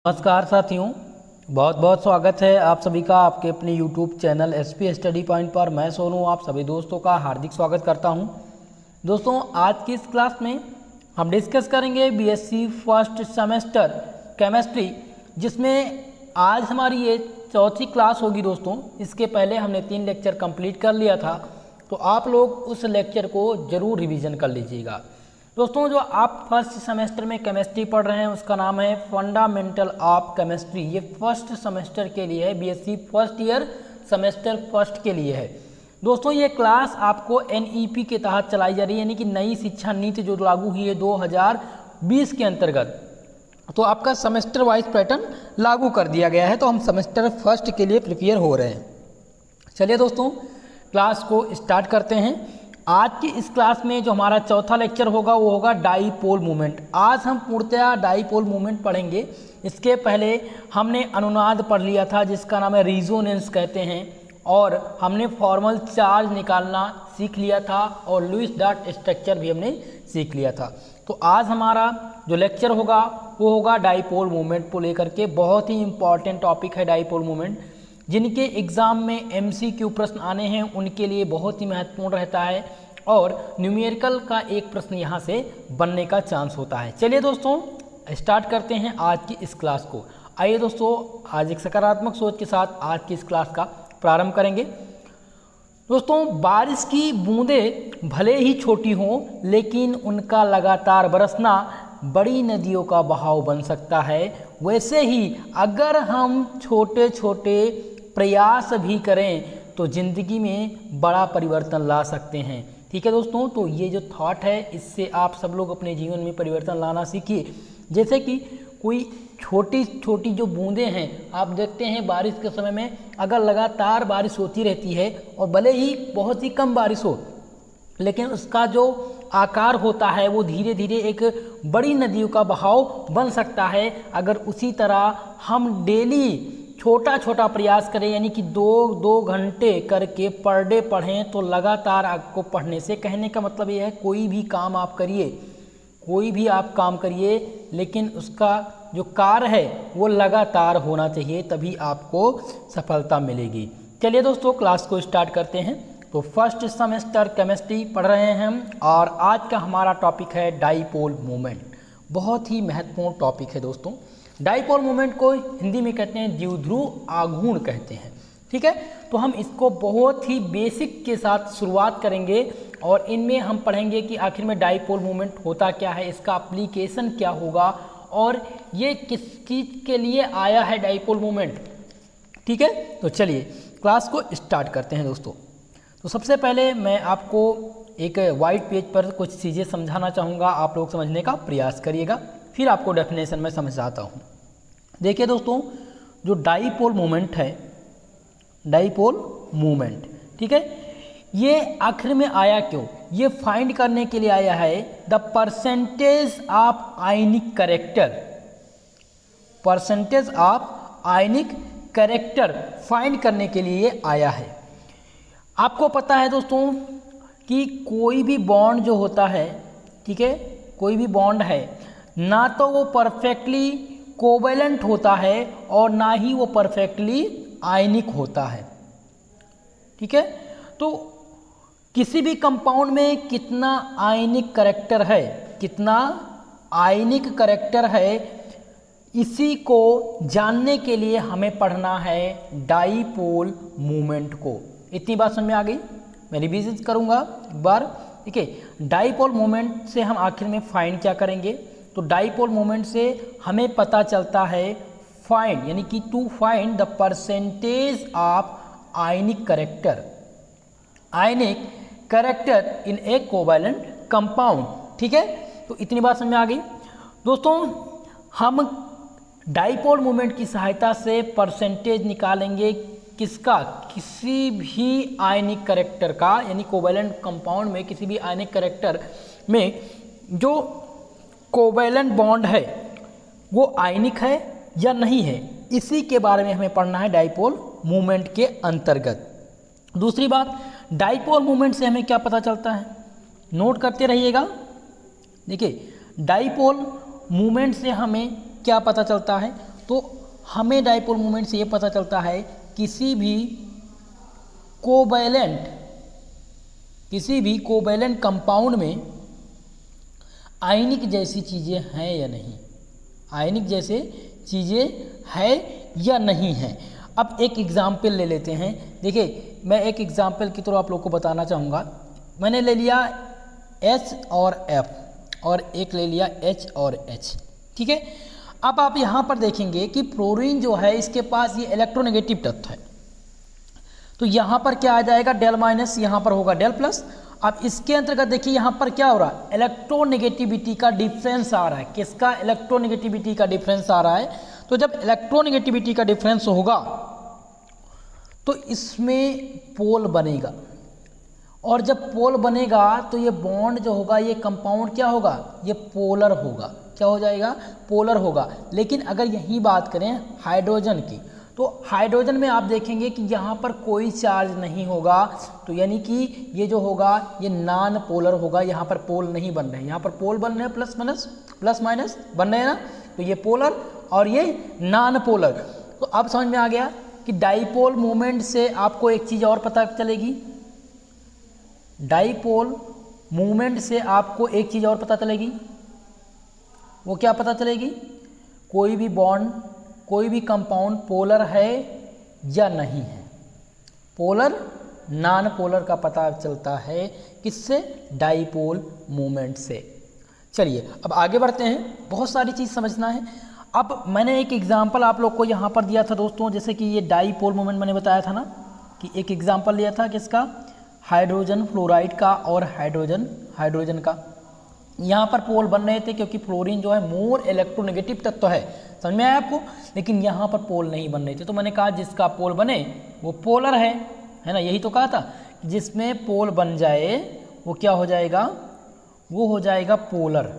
नमस्कार साथियों, बहुत बहुत स्वागत है आप सभी का आपके अपने YouTube channel SP study point पर। मैं सोनू आप सभी दोस्तों का हार्दिक स्वागत करता हूं। दोस्तों, आज की इस क्लास में हम डिस्कस करेंगे BSc फर्स्ट सेमेस्टर केमिस्ट्री, जिसमें आज हमारी ये चौथी क्लास होगी। दोस्तों, इसके पहले हमने 3 लेक्चर कंप्लीट कर लिया था, तो आप लोग उस लेक्चर को ज़रूर रिवीजन कर लीजिएगा। दोस्तों, जो आप फर्स्ट सेमेस्टर में केमिस्ट्री पढ़ रहे हैं उसका नाम है फंडामेंटल ऑफ केमिस्ट्री। ये फर्स्ट सेमेस्टर के लिए है, BSc first year semester first के लिए है। दोस्तों, ये क्लास आपको NEP के तहत चलाई जा रही है, यानी कि नई शिक्षा नीति जो लागू हुई है 2020 के अंतर्गत। तो आपका सेमेस्टर वाइज पैटर्न लागू कर दिया गया है, तो हम सेमेस्टर फर्स्ट के लिए प्रिपेयर हो रहे हैं। चलिए दोस्तों, क्लास को स्टार्ट करते हैं। आज की इस क्लास में जो हमारा चौथा लेक्चर होगा वो होगा डाईपोल मूवमेंट। आज हम पूर्णतया डाईपोल मूवमेंट पढ़ेंगे। इसके पहले हमने अनुनाद पढ़ लिया था, जिसका नाम है रिजोनेंस कहते हैं, और हमने फॉर्मल चार्ज निकालना सीख लिया था, और लुईस डॉट स्ट्रक्चर भी हमने सीख लिया था। तो आज हमारा जो लेक्चर होगा वो होगा डाईपोल मूवमेंट को लेकर के। बहुत ही इंपॉर्टेंट टॉपिक है डाईपोल मूवमेंट। जिनके एग्ज़ाम में MCQ प्रश्न आने हैं उनके लिए बहुत ही महत्वपूर्ण रहता है, और न्यूमेरिकल का एक प्रश्न यहाँ से बनने का चांस होता है। चलिए दोस्तों, स्टार्ट करते हैं आज की इस क्लास को। आइए दोस्तों, आज एक सकारात्मक सोच के साथ आज की इस क्लास का प्रारंभ करेंगे। दोस्तों, बारिश की बूंदें भले ही छोटी हों, लेकिन उनका लगातार बरसना बड़ी नदियों का बहाव बन सकता है। वैसे ही अगर हम छोटे छोटे प्रयास भी करें तो ज़िंदगी में बड़ा परिवर्तन ला सकते हैं। ठीक है दोस्तों, तो ये जो थॉट है इससे आप सब लोग अपने जीवन में परिवर्तन लाना सीखिए। जैसे कि कोई छोटी छोटी जो बूंदें हैं, आप देखते हैं बारिश के समय में अगर लगातार बारिश होती रहती है और भले ही बहुत ही कम बारिश हो, लेकिन उसका जो आकार होता है वो धीरे धीरे एक बड़ी नदियों का बहाव बन सकता है। अगर उसी तरह हम डेली छोटा छोटा प्रयास करें, यानी कि 2 घंटे करके पर डे पढ़ें, तो लगातार आपको पढ़ने से, कहने का मतलब ये है कोई भी काम आप करिए, कोई भी आप काम करिए, लेकिन उसका जो कार्य है वो लगातार होना चाहिए, तभी आपको सफलता मिलेगी। चलिए दोस्तों, क्लास को स्टार्ट करते हैं। तो फर्स्ट सेमेस्टर केमिस्ट्री पढ़ रहे हैं हम, और आज का हमारा टॉपिक है डाईपोल मूवमेंट। बहुत ही महत्वपूर्ण टॉपिक है दोस्तों। डाईपोल मूवमेंट को हिंदी में कहते हैं द्विध्रुव आघूर्ण कहते हैं। ठीक है, तो हम इसको बहुत ही बेसिक के साथ शुरुआत करेंगे, और इनमें हम पढ़ेंगे कि आखिर में डाईपोल मूवमेंट होता क्या है, इसका एप्लीकेशन क्या होगा, और ये किस चीज़ के लिए आया है डाईपोल मूवमेंट। ठीक है, तो चलिए क्लास को स्टार्ट करते हैं दोस्तों। तो सबसे पहले मैं आपको एक वाइट पेज पर कुछ चीज़ें समझाना चाहूँगा, आप लोग समझने का प्रयास करिएगा, फिर आपको डेफिनेशन में समझाता हूँ। देखिए दोस्तों, जो डाईपोल मूवमेंट है, डाईपोल मूवमेंट, ठीक है, ये आखिर में आया क्यों, ये फाइंड करने के लिए आया है the percentage of ionic character. Percentage of ionic character find करने के लिए आया है। आपको पता है दोस्तों कि कोई भी बॉन्ड जो होता है, ठीक है, कोई भी बॉन्ड है, ना तो वो परफेक्टली कोवेलेंट होता है और ना ही वो परफेक्टली आयनिक होता है। ठीक है, तो किसी भी कंपाउंड में कितना आयनिक कैरेक्टर है, कितना आयनिक कैरेक्टर है, इसी को जानने के लिए हमें पढ़ना है डाईपोल मूवमेंट को। इतनी बात समझ में आ गई? मैं रिवीजन करूंगा एक बार। ठीक है, डाईपोल मूवमेंट से हम आखिर में फाइंड क्या करेंगे, तो डाईपोल मूवमेंट से हमें पता चलता है फाइंड, यानी कि to find the percentage of ionic character, ionic character in a covalent compound. ठीक है, तो इतनी बात समझ में आ गई दोस्तों। हम डाईपोल मूवमेंट की सहायता से परसेंटेज निकालेंगे किसका, किसी भी आयनिक कैरेक्टर का, यानी कोवैलेंट कंपाउंड में किसी भी आयनिक कैरेक्टर में जो कोवैलेंट बॉन्ड है वो आयनिक है या नहीं है, इसी के बारे में हमें पढ़ना है डाईपोल मूवमेंट के अंतर्गत। दूसरी बात, डाईपोल मूवमेंट से हमें क्या पता चलता है, नोट करते रहिएगा। देखिए, डाईपोल मूवमेंट से हमें क्या पता चलता है, तो हमें डाइपोल मोमेंट से ये पता चलता है किसी भी कोवैलेंट कंपाउंड में आयनिक जैसी चीज़ें हैं या नहीं, आयनिक जैसे चीज़ें है या नहीं है। अब एक एग्जाम्पल ले लेते हैं। देखिए मैं एक एग्जाम्पल की तरह आप लोग को बताना चाहूँगा। मैंने ले लिया H और F और एक ले लिया H और H, ठीक है। अब आप यहाँ पर देखेंगे कि फ्लोरीन जो है इसके पास ये इलेक्ट्रोनेगेटिव तत्व है, तो यहाँ पर क्या आ जाएगा, डेल माइनस, यहाँ पर होगा डेल प्लस। अब इसके अंतर्गत देखिए यहाँ पर क्या हो रहा है, इलेक्ट्रोनेगेटिविटी का डिफरेंस आ रहा है। किसका इलेक्ट्रोनेगेटिविटी का डिफरेंस आ रहा है? तो जब इलेक्ट्रोनेगेटिविटी का डिफरेंस होगा तो इसमें पोल बनेगा, और जब पोल बनेगा तो ये बॉन्ड जो होगा, ये कंपाउंड क्या होगा, ये पोलर होगा। क्या हो जाएगा, पोलर होगा। लेकिन अगर यही बात करें हाइड्रोजन की, तो हाइड्रोजन में आप देखेंगे कि यहाँ पर कोई चार्ज नहीं होगा, तो यानी कि ये जो होगा ये नॉन पोलर होगा। यहाँ पर पोल नहीं बन रहे हैं, यहाँ पर पोल बन रहे हैं प्लस माइनस बन रहे हैं ना, तो ये पोलर और ये नॉन पोलर। तो अब समझ में आ गया कि डाइपोल मोमेंट से आपको एक चीज़ और पता चलेगी, डाइपोल मूवमेंट से आपको एक चीज़ और पता चलेगी। वो क्या पता चलेगी, कोई भी बॉन्ड, कोई भी कंपाउंड पोलर है या नहीं है। पोलर नॉन पोलर का पता चलता है किससे, डाइपोल मूवमेंट से। चलिए अब आगे बढ़ते हैं, बहुत सारी चीज़ समझना है। अब मैंने एक एग्जांपल आप लोग को यहाँ पर दिया था दोस्तों, जैसे कि ये डाइपोल मूवमेंट मैंने बताया था ना, कि एक एग्जांपल लिया था किसका, हाइड्रोजन फ्लोराइड का और हाइड्रोजन का। यहाँ पर पोल बन रहे थे क्योंकि फ्लोरीन जो है मोर इलेक्ट्रोनेगेटिव तत्व है, समझ में आया आपको। लेकिन यहाँ पर पोल नहीं बन रहे थे, तो मैंने कहा जिसका पोल बने वो पोलर है ना, यही तो कहा था। जिसमें पोल बन जाए वो क्या हो जाएगा, वो हो जाएगा पोलर,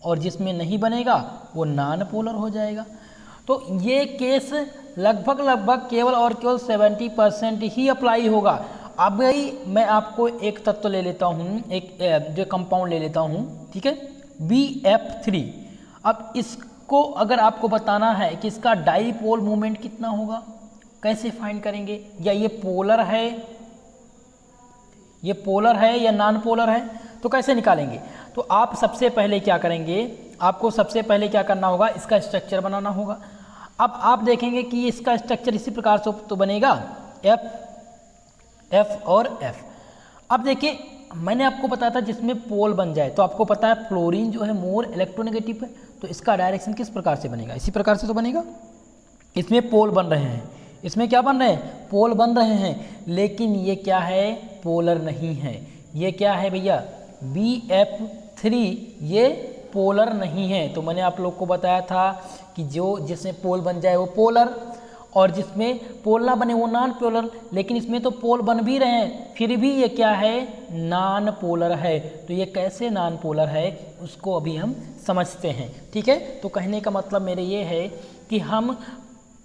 और जिसमें नहीं बनेगा वो नॉन पोलर हो जाएगा। तो ये केस लगभग केवल और केवल 70% ही अप्लाई होगा। अब भाई मैं आपको एक तत्व ले लेता हूँ, एक जो कंपाउंड ले लेता हूँ, ठीक है, BF3। अब इसको अगर आपको बताना है कि इसका डाइपोल मोमेंट कितना होगा, कैसे फाइंड करेंगे, या ये पोलर है या नॉन पोलर है, तो कैसे निकालेंगे। तो आप सबसे पहले क्या करेंगे, आपको सबसे पहले क्या करना होगा, इसका स्ट्रक्चर बनाना होगा। अब आप देखेंगे कि इसका स्ट्रक्चर इसी प्रकार से तो बनेगा, F और F। अब देखिए मैंने आपको बताया था जिसमें पोल बन जाए, तो आपको पता है फ्लोरीन जो है मोर इलेक्ट्रोनेगेटिव है, तो इसका डायरेक्शन किस प्रकार से बनेगा, इसी प्रकार से तो बनेगा। इसमें पोल बन रहे हैं, इसमें क्या बन रहे हैं, पोल बन रहे हैं, लेकिन ये क्या है, पोलर नहीं है। ये क्या है भैया, BF3, ये पोलर नहीं है। तो मैंने आप लोग को बताया था कि जिसमें पोल बन जाए वो पोलर, और जिसमें पोल ना बने वो नॉन पोलर। लेकिन इसमें तो पोल बन भी रहे हैं, फिर भी ये क्या है, नॉन पोलर है। तो ये कैसे नॉन पोलर है उसको अभी हम समझते हैं, ठीक है। तो कहने का मतलब मेरे ये है कि हम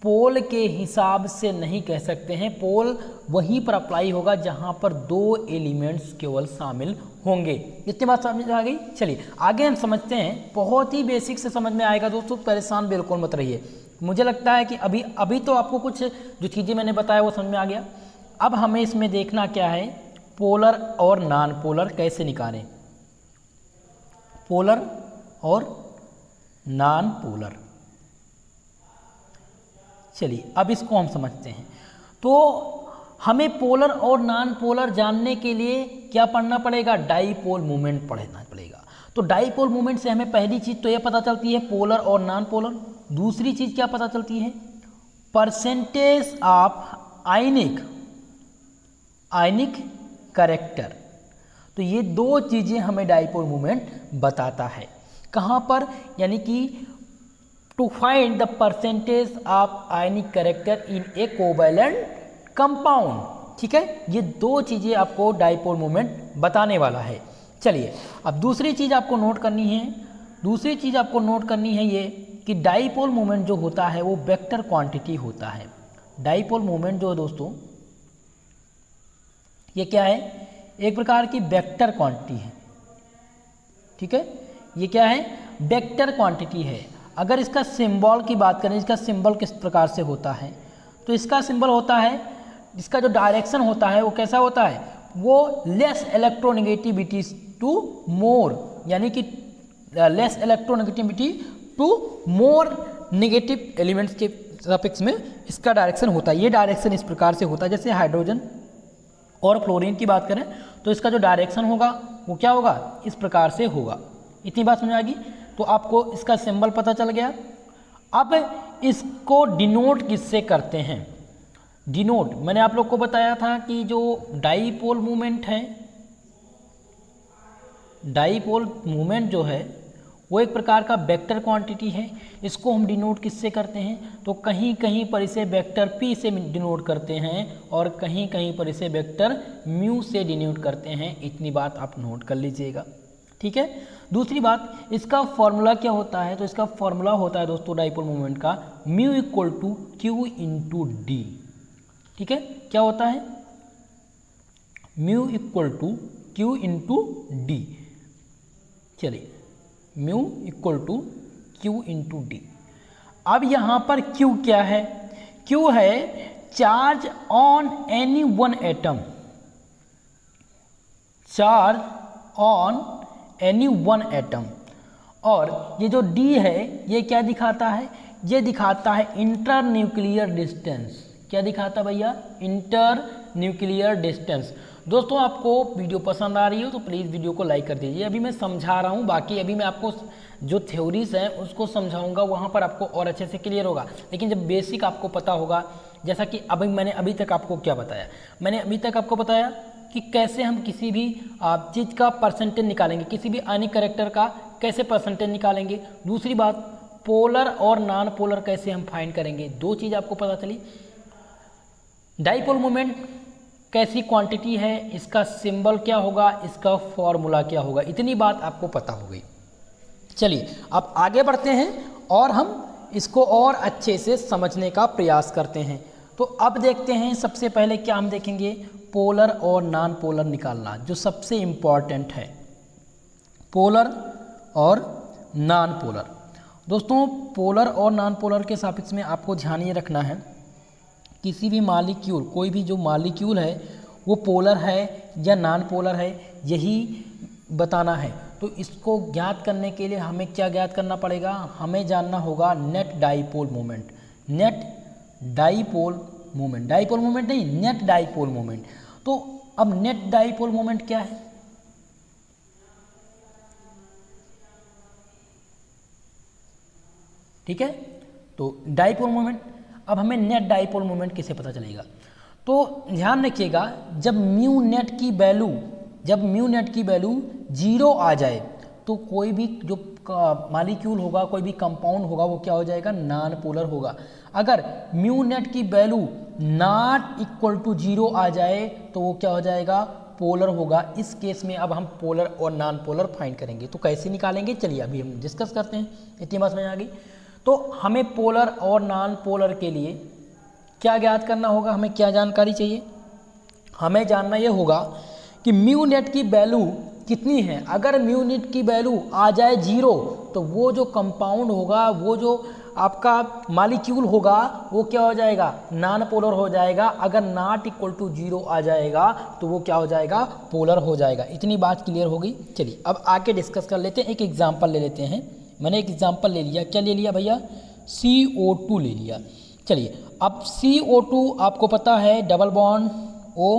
पोल के हिसाब से नहीं कह सकते हैं, पोल वहीं पर अप्लाई होगा जहां पर दो एलिमेंट्स केवल शामिल होंगे। इतनी बात समझ आ गई। चलिए आगे हम समझते हैं, बहुत ही बेसिक से समझ में आएगा दोस्तों, परेशान बिल्कुल मत रहिए। मुझे लगता है कि अभी तो आपको कुछ जो चीज़ें मैंने बताया वो समझ में आ गया। अब हमें इसमें देखना क्या है, पोलर और नॉन पोलर कैसे निकालें, पोलर और नॉन पोलर। चलिए अब इसको हम समझते हैं। तो हमें पोलर और नॉन पोलर जानने के लिए क्या पढ़ना पड़ेगा, डाइपोल मोमेंट पढ़ना पड़ेगा। तो डाइपोल मोमेंट से हमें पहली चीज़ तो ये पता चलती है पोलर और नॉन पोलर। दूसरी चीज़ क्या पता चलती है, परसेंटेज ऑफ आयनिक कैरेक्टर। तो ये दो चीज़ें हमें डाइपोल मोमेंट बताता है। कहाँ पर, यानी कि to find the percentage of ionic character in a covalent compound, ठीक है। ये दो चीज़ें आपको डाइपोल मोमेंट बताने वाला है। चलिए अब दूसरी चीज़ आपको नोट करनी है, ये कि डाइपोल मोमेंट जो होता है वो वेक्टर क्वांटिटी होता है। डाइपोल मोमेंट जो है दोस्तों ये क्या है, एक प्रकार की वेक्टर क्वांटिटी है, ठीक है। ये क्या है, वेक्टर क्वांटिटी है। अगर इसका सिंबल की बात करें, इसका सिंबल किस प्रकार से होता है, तो इसका सिंबल होता है, इसका जो डायरेक्शन होता है वो कैसा होता है, वो लेस इलेक्ट्रोनेगेटिविटी टू मोर, यानी कि less electronegativity to more negative elements के सफिक्स में इसका डायरेक्शन होता है। ये डायरेक्शन इस प्रकार से होता है, जैसे हाइड्रोजन और फ्लोरीन की बात करें तो इसका जो डायरेक्शन होगा वो क्या होगा, इस प्रकार से होगा। इतनी बात समझ आ गई, तो आपको इसका सिंबल पता चल गया। अब इसको डिनोट किससे करते हैं, डिनोट मैंने आप लोग को बताया था कि जो डाईपोल मूवमेंट है, डाईपोल मूवमेंट जो है वो एक प्रकार का वेक्टर क्वांटिटी है। इसको हम डिनोट किससे करते हैं, तो कहीं कहीं पर इसे वेक्टर p से डिनोट करते हैं और कहीं कहीं पर इसे वेक्टर म्यू से डिनोट करते हैं। इतनी बात आप नोट कर लीजिएगा, ठीक है। दूसरी बात, इसका फॉर्मूला क्या होता है, तो इसका फॉर्मूला होता है दोस्तों डाईपोल मोमेंट का mu equal to Q into d, ठीक है। क्या होता है, mu equal to Q into d. चलिए, mu equal to Q into d. अब यहाँ पर क्यू क्या है, क्यू है charge on any one atom, charge on any one atom. और ये जो डी है ये क्या दिखाता है, ये दिखाता है इंटर न्यूक्लियर डिस्टेंस। क्या दिखाता है भैया, इंटर न्यूक्लियर डिस्टेंस। दोस्तों आपको वीडियो पसंद आ रही हो तो प्लीज़ वीडियो को लाइक कर दीजिए। अभी मैं समझा रहा हूँ, बाकी अभी मैं आपको जो थ्योरीज हैं उसको समझाऊंगा, वहाँ पर आपको और अच्छे से क्लियर होगा। लेकिन जब बेसिक आपको पता होगा, जैसा कि मैंने अभी तक आपको क्या बताया, मैंने अभी तक आपको बताया कि कैसे हम किसी भी चीज़ का परसेंटेज निकालेंगे, किसी भी अनिक कैरेक्टर का कैसे परसेंटेज निकालेंगे। दूसरी बात, पोलर और नॉन पोलर कैसे हम फाइंड करेंगे। दो चीज़ आपको पता चली। डाईपोल मोमेंट कैसी क्वांटिटी है, इसका सिंबल क्या होगा, इसका फॉर्मूला क्या होगा, इतनी बात आपको पता हो गई। चलिए अब आगे बढ़ते हैं और हम इसको और अच्छे से समझने का प्रयास करते हैं। तो अब देखते हैं, सबसे पहले क्या हम देखेंगे, पोलर और नॉन पोलर निकालना, जो सबसे इम्पॉर्टेंट है, पोलर और नॉन पोलर। दोस्तों पोलर और नॉन पोलर के सापेक्ष में आपको ध्यान ये रखना है, किसी भी मॉलिक्यूल, कोई भी जो मॉलिक्यूल है वो पोलर है या नॉन पोलर है, यही बताना है। तो इसको ज्ञात करने के लिए हमें क्या ज्ञात करना पड़ेगा, हमें जानना होगा net dipole moment. Net dipole moment, dipole moment नहीं, नेट डाईपोल मोमेंट। तो अब नेट डाईपोल मोमेंट क्या है, ठीक है। तो डाईपोल मोमेंट, अब हमें नेट डाईपोल मोमेंट किसे पता चलेगा, तो ध्यान रखिएगा, जब म्यू नेट की वैल्यू, जब म्यू नेट की वैल्यू 0 आ जाए तो कोई भी जो मॉलिक्यूल होगा, कोई भी कंपाउंड होगा, वो क्या हो जाएगा, नॉन पोलर होगा। अगर म्यू नेट की वैल्यू नॉट इक्वल टू 0 आ जाए तो वो क्या हो जाएगा, पोलर होगा। इस केस में अब हम पोलर और नॉन पोलर फाइंड करेंगे। तो कैसे निकालेंगे, चलिए अभी हम डिस्कस करते हैं। इतनी बात समझ आ गई। तो हमें पोलर और नॉन पोलर के लिए क्या ज्ञात करना होगा, हमें क्या जानकारी चाहिए, हमें जानना ये होगा कि म्यू नेट की वैल्यू कितनी है। अगर म्यू नेट की वैल्यू आ जाए 0 तो वो जो कंपाउंड होगा, वो जो आपका मॉलिक्यूल होगा, वो क्या हो जाएगा, नॉन पोलर हो जाएगा। अगर नॉट इक्वल टू 0 आ जाएगा तो वो क्या हो जाएगा, पोलर हो जाएगा। इतनी बात क्लियर हो गई। चलिए अब आके डिस्कस कर लेते हैं, एक एग्जाम्पल ले लेते हैं। मैंने एक एग्जाम्पल ले लिया, क्या ले लिया भैया, CO2 ले लिया। चलिए अब CO2 आपको पता है double bond O,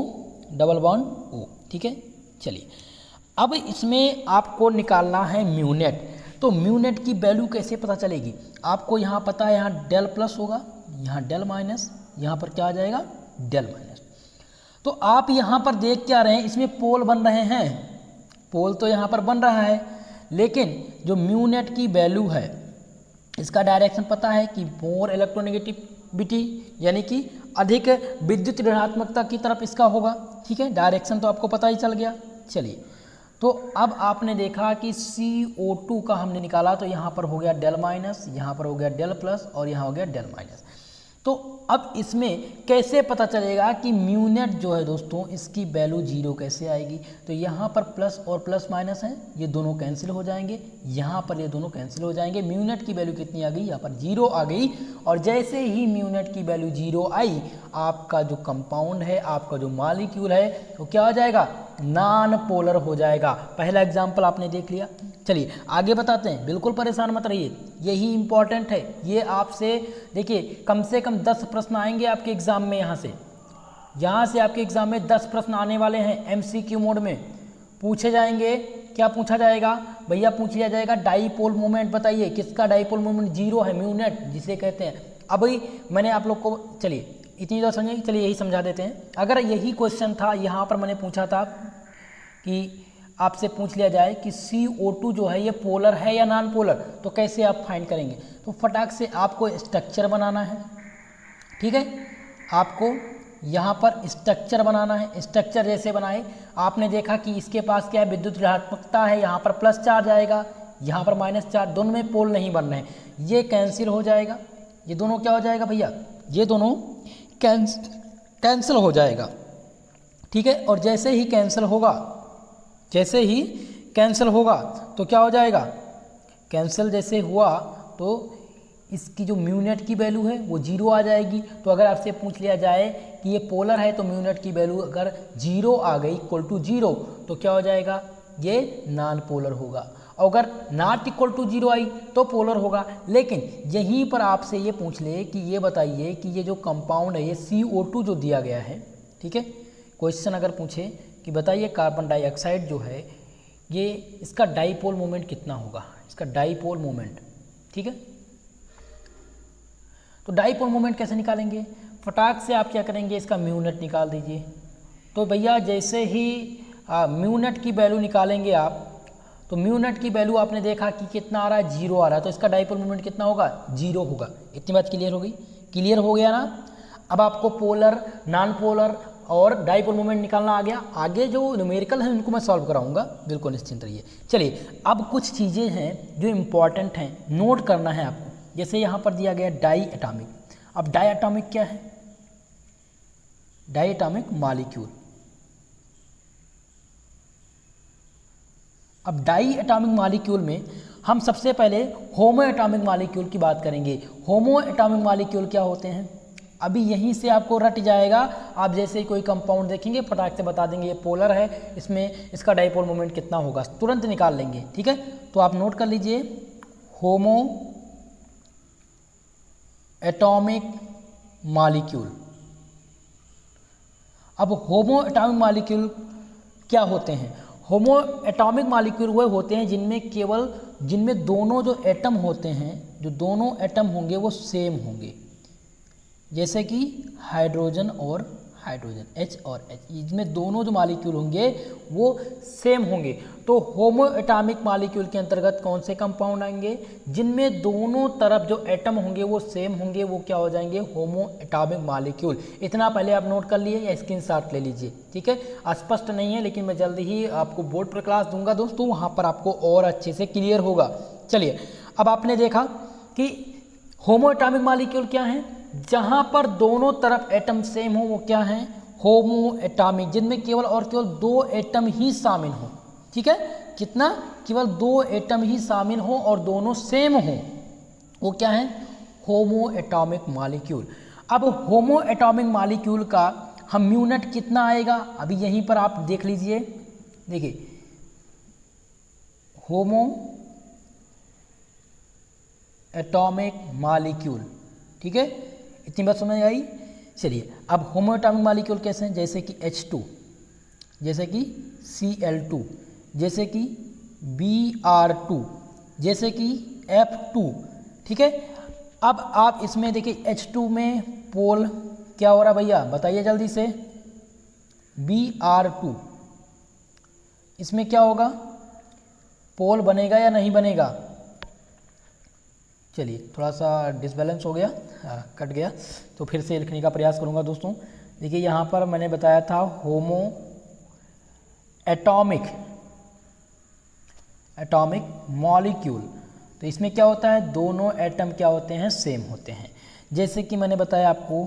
double bond O, ठीक है। चलिए अब इसमें आपको निकालना है म्यू नेट। तो म्यू नेट की वैल्यू कैसे पता चलेगी, आपको यहाँ पता है, यहाँ डेल प्लस होगा, यहाँ डेल माइनस, यहाँ पर क्या आ जाएगा, डेल माइनस। तो आप यहाँ पर देख क्या रहे हैं, इसमें पोल बन रहे हैं, पोल तो यहाँ पर बन रहा है, लेकिन जो म्यू नेट की वैल्यू है, इसका डायरेक्शन पता है कि मोर इलेक्ट्रोनेगेटिविटी, यानी कि अधिक विद्युत ऋणात्मकता की तरफ इसका होगा, ठीक है। डायरेक्शन तो आपको पता ही चल गया। चलिए तो अब आपने देखा कि CO2 का हमने निकाला, तो यहाँ पर हो गया डेल माइनस, यहाँ पर हो गया डेल प्लस और यहाँ हो गया डेल माइनस। तो अब इसमें कैसे पता चलेगा कि म्यू नेट जो है दोस्तों इसकी वैल्यू 0 कैसे आएगी? तो यहाँ पर प्लस और प्लस माइनस है, ये दोनों कैंसिल हो जाएंगे, यहाँ पर ये दोनों कैंसिल हो जाएंगे। म्यू नेट की वैल्यू कितनी आ गई? यहाँ पर 0 आ गई। और जैसे ही म्यू नेट की वैल्यू 0 आई, आपका जो कंपाउंड है, आपका जो मॉलिक्यूल है, तो क्या हो जाएगा? नॉन पोलर हो जाएगा। पहला एग्जाम्पल आपने देख लिया। चलिए आगे बताते हैं, बिल्कुल परेशान मत रहिए, यही इंपॉर्टेंट है। ये आपसे देखिए कम से कम 10 प्रश्न आएंगे आपके एग्जाम में। यहाँ से आपके एग्जाम में 10 प्रश्न आने वाले हैं, एमसीक्यू मोड में पूछे जाएंगे। क्या पूछा जाएगा भैया? पूछ लिया जाएगा डाईपोल मोमेंट बताइए, किसका डाईपोल मोमेंट 0 है? म्यू नेट जिसे कहते हैं। अब भाई मैंने आप लोग को, चलिए इतनी तो समझिए, चलिए यही समझा देते हैं। अगर यही क्वेश्चन था, यहाँ पर मैंने पूछा था कि आपसे पूछ लिया जाए कि CO2 जो है ये पोलर है या नॉन पोलर, तो कैसे आप फाइंड करेंगे? तो फटाक से आपको स्ट्रक्चर बनाना है, ठीक है? आपको यहाँ पर स्ट्रक्चर बनाना है। स्ट्रक्चर जैसे बनाए, आपने देखा कि इसके पास क्या है? विद्युत ऋणात्मकता है, यहाँ पर प्लस चार्ज आएगा, यहाँ पर माइनस चार्ज, दोनों में पोल नहीं बन रहे हैं, ये कैंसिल हो जाएगा। ये दोनों क्या हो जाएगा भैया? ये दोनों कैंसिल हो जाएगा, ठीक है? और जैसे ही कैंसिल होगा तो क्या हो जाएगा? कैंसिल जैसे हुआ तो इसकी जो म्यू नेट की वैल्यू है वो 0 आ जाएगी। तो अगर आपसे पूछ लिया जाए कि ये पोलर है, तो म्यू नेट की वैल्यू अगर 0 आ गई इक्वल टू 0, तो क्या हो जाएगा? ये नॉन पोलर होगा। अगर नॉट इक्वल टू 0 आई तो पोलर होगा। लेकिन यहीं पर आपसे ये पूछ ले कि ये बताइए कि ये जो कंपाउंड है, ये CO2 जो दिया गया है, ठीक है? क्वेश्चन अगर पूछे कि बताइए कार्बन डाइऑक्साइड जो है ये, इसका डाईपोल मोमेंट कितना होगा? इसका डाईपोल मोमेंट, ठीक है? तो डाईपोल मोमेंट कैसे निकालेंगे? फटाक से आप क्या करेंगे? इसका म्यू नेट निकाल दीजिए। तो भैया जैसे ही म्यू नेट की वैल्यू निकालेंगे आप, तो म्यू नेट की वैल्यू आपने देखा कि कितना आ रहा है? 0 आ रहा है। तो इसका डाईपोल मोमेंट कितना होगा? 0 होगा। इतनी बात क्लियर हो गई? क्लियर हो गया ना? अब आपको पोलर, नॉन पोलर और डाईपोल मोमेंट निकालना आ गया। आगे जो न्यूमेरिकल है उनको मैं सॉल्व कराऊंगा, बिल्कुल निश्चिंत रहिए। चलिए अब कुछ चीज़ें हैं जो इम्पॉर्टेंट हैं, नोट करना है आपको। जैसे यहाँ पर दिया गया डाई एटॉमिक। अब डाई एटॉमिक क्या है? Diatomic molecule. अब डाई एटॉमिक मॉलिक्यूल में हम सबसे पहले होमो एटॉमिक मॉलिक्यूल की बात करेंगे। होमो एटॉमिक मॉलिक्यूल क्या होते हैं? अभी यहीं से आपको रट जाएगा। आप जैसे ही कोई कंपाउंड देखेंगे फटाक से बता देंगे ये पोलर है, इसमें इसका डाईपोल मोमेंट कितना होगा, तुरंत निकाल लेंगे, ठीक है? तो आप नोट कर लीजिए, होमो एटॉमिक मॉलिक्यूल। अब होमो एटॉमिक मॉलिक्यूल क्या होते हैं? होमो एटॉमिक मॉलिक्यूल वो होते हैं जिनमें दोनों जो एटम होते हैं, जो दोनों एटम होंगे वो सेम होंगे। जैसे कि हाइड्रोजन और हाइड्रोजन, H और H, इसमें दोनों जो मॉलिक्यूल होंगे वो सेम होंगे। तो होमो एटॉमिक मॉलिक्यूल के अंतर्गत कौन से कंपाउंड आएंगे? जिनमें दोनों तरफ जो एटम होंगे वो सेम होंगे, वो क्या हो जाएंगे? होमो एटॉमिक मॉलिक्यूल। इतना पहले आप नोट कर लिए या स्क्रीनशॉट ले लीजिए, ठीक है? स्पष्ट नहीं है लेकिन मैं जल्दी ही आपको बोर्ड पर क्लास दूंगा दोस्तों, वहाँ पर आपको और अच्छे से क्लियर होगा। चलिए अब आपने देखा कि होमो एटॉमिक मॉलिक्यूल क्या है? जहां पर दोनों तरफ एटम सेम हो वो क्या है? होमो एटॉमिक। जिनमें केवल और केवल 2 एटम ही शामिल हो, ठीक है? कितना? केवल 2 एटम ही शामिल हो और दोनों सेम हो, वो क्या है? होमो एटॉमिक मॉलिक्यूल। अब होमो एटॉमिक मॉलिक्यूल का हम म्यू नेट कितना आएगा? अभी यहीं पर आप देख लीजिए, देखिए होमो एटॉमिक मॉलिक्यूल, ठीक है? इतनी बात समझ आई? चलिए अब होमो एटॉमिक मॉलिक्यूल कैसे हैं? जैसे कि H2, जैसे कि Cl2, जैसे कि Br2, जैसे कि F2, ठीक है? अब आप इसमें देखिए H2 में पोल क्या हो रहा भैया? बताइए जल्दी से। Br2 इसमें क्या होगा? पोल बनेगा या नहीं बनेगा? चलिए थोड़ा सा डिसबैलेंस हो गया, कट गया, तो फिर से लिखने का प्रयास करूंगा दोस्तों। देखिए यहाँ पर मैंने बताया था होमो एटॉमिक मॉलिक्यूल। तो इसमें क्या होता है, दोनों एटम क्या होते हैं, सेम होते हैं। जैसे कि मैंने बताया आपको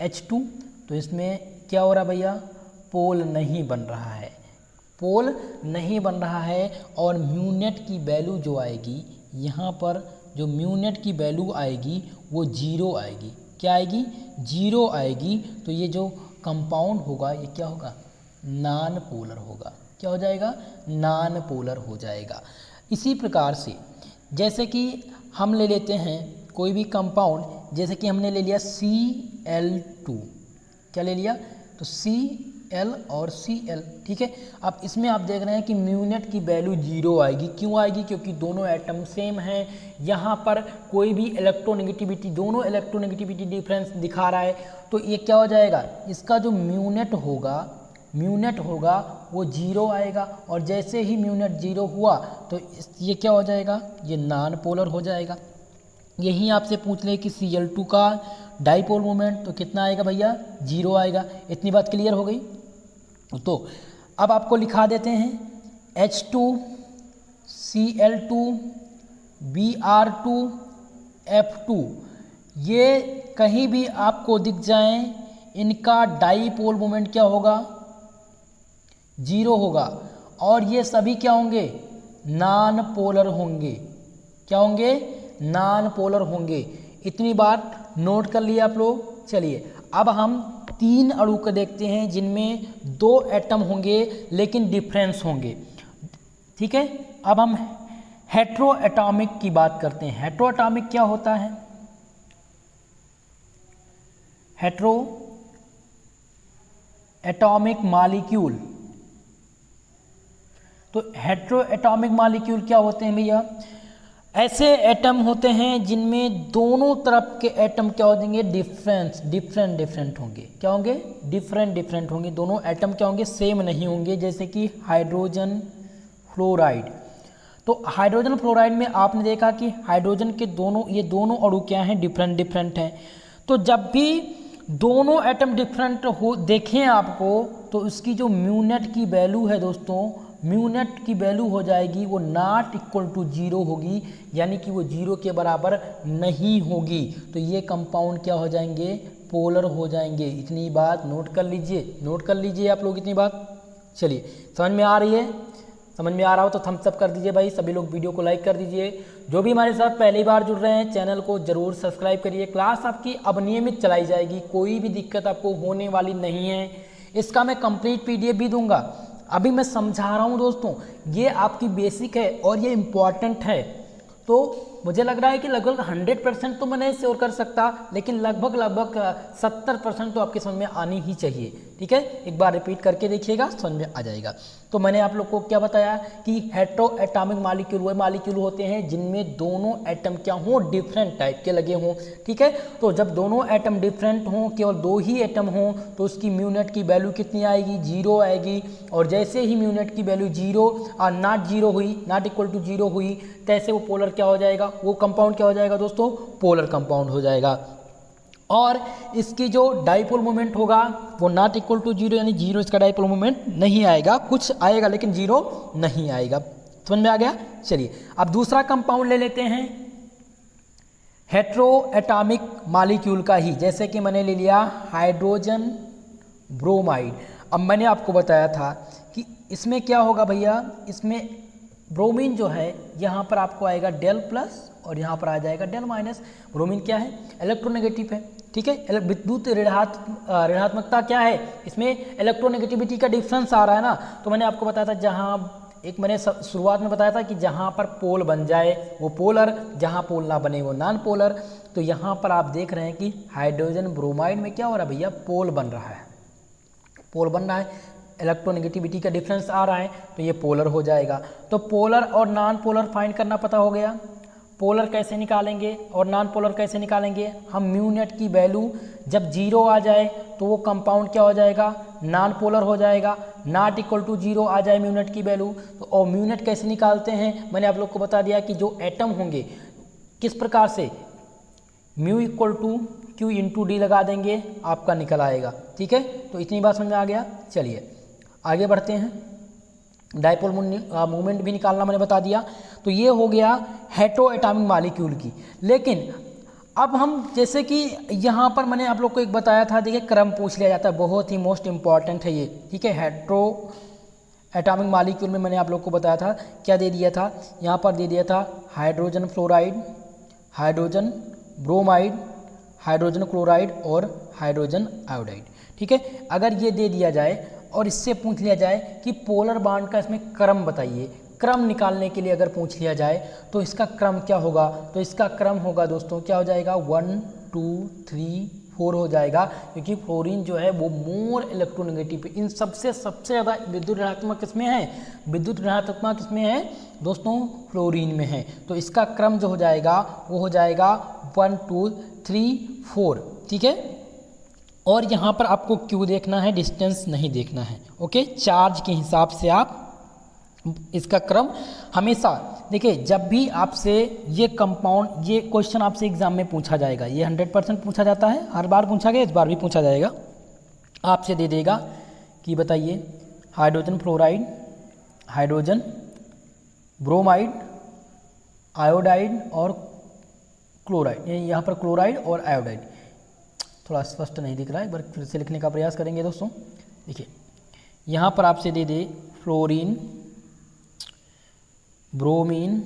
H2, तो इसमें क्या हो रहा है भैया, पोल नहीं बन रहा है, पोल नहीं बन रहा है। और म्यूनेट की वैल्यू जो आएगी यहाँ पर, जो म्यूनेट की वैल्यू आएगी वो 0 आएगी। क्या आएगी, 0 आएगी। तो ये जो कंपाउंड होगा ये क्या होगा, नॉन पोलर होगा। क्या हो जाएगा, नॉन पोलर हो जाएगा। इसी प्रकार से जैसे कि हम ले लेते हैं कोई भी कंपाउंड, जैसे कि हमने ले लिया Cl2, क्या ले लिया, तो Cl और Cl, ठीक है। अब इसमें आप देख रहे हैं कि म्यूनेट की वैल्यू 0 आएगी। क्यों आएगी, क्योंकि दोनों एटम सेम हैं। यहाँ पर कोई भी इलेक्ट्रोनेगेटिविटी, दोनों इलेक्ट्रोनेगेटिविटी डिफरेंस दिखा रहा है, तो ये क्या हो जाएगा, इसका जो म्यूनेट होगा वो 0 आएगा। और जैसे ही म्यूनेट 0 हुआ तो ये क्या हो जाएगा, ये नॉन पोलर हो जाएगा। यही आपसे पूछ ले कि Cl2 का डाइपोल मोमेंट तो कितना आएगा भैया, 0 आएगा। इतनी बात क्लियर हो गई। तो अब आपको लिखा देते हैं H2 Cl2 Br2 F2, ये कहीं भी आपको दिख जाएं, इनका डाइपोल मोमेंट क्या होगा, 0 होगा। और ये सभी क्या होंगे, नॉन पोलर होंगे। क्या होंगे, नॉन पोलर होंगे। इतनी बात नोट कर लिया आप लोग। चलिए अब हम 3 अणु को देखते हैं जिनमें 2 एटम होंगे लेकिन डिफरेंस होंगे, ठीक है। अब हम हेट्रो एटॉमिक की बात करते हैं। हेट्रो एटॉमिक क्या होता है, हेट्रो एटॉमिक मॉलिक्यूल। तो हेट्रो एटॉमिक मॉलिक्यूल क्या होते हैं भैया, ऐसे एटम होते हैं जिनमें दोनों तरफ के एटम क्या हो जाएंगे, डिफरेंट होंगे। क्या होंगे, डिफरेंट होंगे। दोनों एटम क्या होंगे, सेम नहीं होंगे। जैसे कि हाइड्रोजन फ्लोराइड। तो हाइड्रोजन फ्लोराइड में आपने देखा कि हाइड्रोजन के ये दोनों अणु क्या हैं, डिफरेंट हैं। तो जब भी दोनों एटम डिफरेंट हो देखें आपको, तो उसकी जो म्यूनेट की वैल्यू है दोस्तों, म्यूनेट की वैल्यू हो जाएगी वो नॉट इक्वल टू 0 होगी, यानी कि वो 0 के बराबर नहीं होगी। तो ये कंपाउंड क्या हो जाएंगे, पोलर हो जाएंगे। इतनी बात नोट कर लीजिए आप लोग, इतनी बात। चलिए समझ में आ रही है, समझ में आ रहा हो तो थम्स अप कर दीजिए भाई। सभी लोग वीडियो को लाइक कर दीजिए। जो भी हमारे साथ पहली बार जुड़ रहे हैं, चैनल को जरूर सब्सक्राइब करिए। क्लास आपकी अब नियमित चलाई जाएगी, कोई भी दिक्कत आपको होने वाली नहीं है। इसका मैं कंप्लीट PDF भी दूंगा। अभी मैं समझा रहा हूँ दोस्तों, ये आपकी बेसिक है और ये इम्पॉर्टेंट है। तो मुझे लग रहा है कि लगभग 100% तो मैं नहीं श्योर कर सकता, लेकिन लगभग 70% तो आपके समझ में आनी ही चाहिए, ठीक है। एक बार रिपीट करके देखिएगा, समझ में आ जाएगा। तो मैंने आप लोग को क्या बताया कि हेट्रो एटॉमिक मॉलिक्यूल वो मॉलिक्यूल होते हैं जिनमें दोनों एटम क्या हों, डिफरेंट टाइप के लगे हों, ठीक है। तो जब दोनों एटम डिफरेंट हों, केवल 2 ही एटम हों, तो उसकी म्यूनेट की वैल्यू कितनी आएगी, 0 आएगी। और जैसे ही म्यूनेट की वैल्यू 0 और नॉट इक्वल टू 0 हुई, तैसे वो पोलर क्या हो जाएगा, वो कंपाउंड क्या हो जाएगा दोस्तों, पोलर कंपाउंड हो जाएगा। और इसकी जो डाइपोल मोमेंट होगा वो नॉट इक्वल टू 0, यानी 0 इसका डाइपोल मोमेंट नहीं आएगा, कुछ आएगा लेकिन 0 नहीं आएगा। समझ में आ गया। चलिए अब दूसरा कंपाउंड ले लेते हैं हेट्रो एटॉमिक मॉलिक्यूल का ही। जैसे कि मैंने ले लिया हाइड्रोजन ब्रोमाइड। अब मैंने आपको बताया था कि इसमें क्या होगा भैया, इसमें ब्रोमीन जो है यहाँ पर आपको आएगा डेल प्लस और यहाँ पर आ जाएगा डेल माइनस। ब्रोमीन क्या है, इलेक्ट्रोनेगेटिव है, ठीक है। विद्युत ऋणात्मकता क्या है, इसमें इलेक्ट्रोनेगेटिविटी का डिफरेंस आ रहा है ना। तो मैंने आपको बताया था, जहाँ एक मैंने शुरुआत में बताया था कि जहाँ पर पोल बन जाए वो पोलर, जहाँ पोल ना बने वो नॉन पोलर। तो यहाँ पर आप देख रहे हैं कि हाइड्रोजन ब्रोमाइड में क्या हो रहा है भैया, पोल बन रहा है, पोल बन रहा है, इलेक्ट्रोनेगेटिविटी का डिफरेंस आ रहा है, तो ये पोलर हो जाएगा। तो पोलर और नॉन पोलर फाइंड करना पता हो गया। पोलर कैसे निकालेंगे और नॉन पोलर कैसे निकालेंगे, हम म्यूनेट की वैल्यू जब 0 आ जाए तो वो कंपाउंड क्या हो जाएगा, नॉन पोलर हो जाएगा। नॉट इक्वल टू 0 आ जाए म्यूनेट की वैल्यू, तो और म्यूनेट कैसे निकालते हैं, मैंने आप लोग को बता दिया कि जो एटम होंगे किस प्रकार से, mu equal to Q into D लगा देंगे, आपका निकल आएगा, ठीक है। तो इतनी बात समझ में आ गया। चलिए आगे बढ़ते हैं। डाइपोल मोमेंट भी निकालना मैंने बता दिया। तो ये हो गया हेटेरो एटॉमिक मॉलिक्यूल की। लेकिन अब हम जैसे कि यहाँ पर मैंने आप लोग को एक बताया था, देखिए क्रम पूछ लिया जाता है, बहुत ही मोस्ट इंपॉर्टेंट है ये, ठीक है। हेटेरो एटॉमिक मॉलिक्यूल में मैंने आप लोग को बताया था, क्या दे दिया था, यहाँ पर दे दिया था hydrogen fluoride, hydrogen bromide, hydrogen chloride और हाइड्रोजन आयोडाइड, ठीक है। अगर ये दे दिया जाए और इससे पूछ लिया जाए कि पोलर बॉन्ड का इसमें क्रम बताइए, क्रम निकालने के लिए अगर पूछ लिया जाए तो इसका क्रम क्या होगा, तो इसका क्रम होगा दोस्तों क्या हो जाएगा, 1 2 3 4 हो जाएगा, क्योंकि फ्लोरीन जो है वो मोर इलेक्ट्रोनेगेटिव, इन सबसे ज़्यादा विद्युत ऋणात्मक किसमें है, विद्युत ऋणात्मक किसमें है दोस्तों, फ्लोरीन में है। तो इसका क्रम जो हो जाएगा वो हो जाएगा 1 2 3 4, ठीक है। और यहाँ पर आपको क्यों देखना है, डिस्टेंस नहीं देखना है, ओके। चार्ज के हिसाब से आप इसका क्रम हमेशा देखिए, जब भी आपसे ये कंपाउंड, ये क्वेश्चन आपसे एग्जाम में पूछा जाएगा, ये 100% पूछा जाता है, हर बार पूछा गया, इस बार भी पूछा जाएगा। आपसे दे देगा कि बताइए hydrogen fluoride, hydrogen bromide, iodide और क्लोराइड, यहाँ पर क्लोराइड और आयोडाइड थोड़ा स्पष्ट नहीं दिख रहा है, एक बार फिर से लिखने का प्रयास करेंगे दोस्तों। देखिए यहाँ पर आपसे दे दे फ्लोरीन, ब्रोमीन,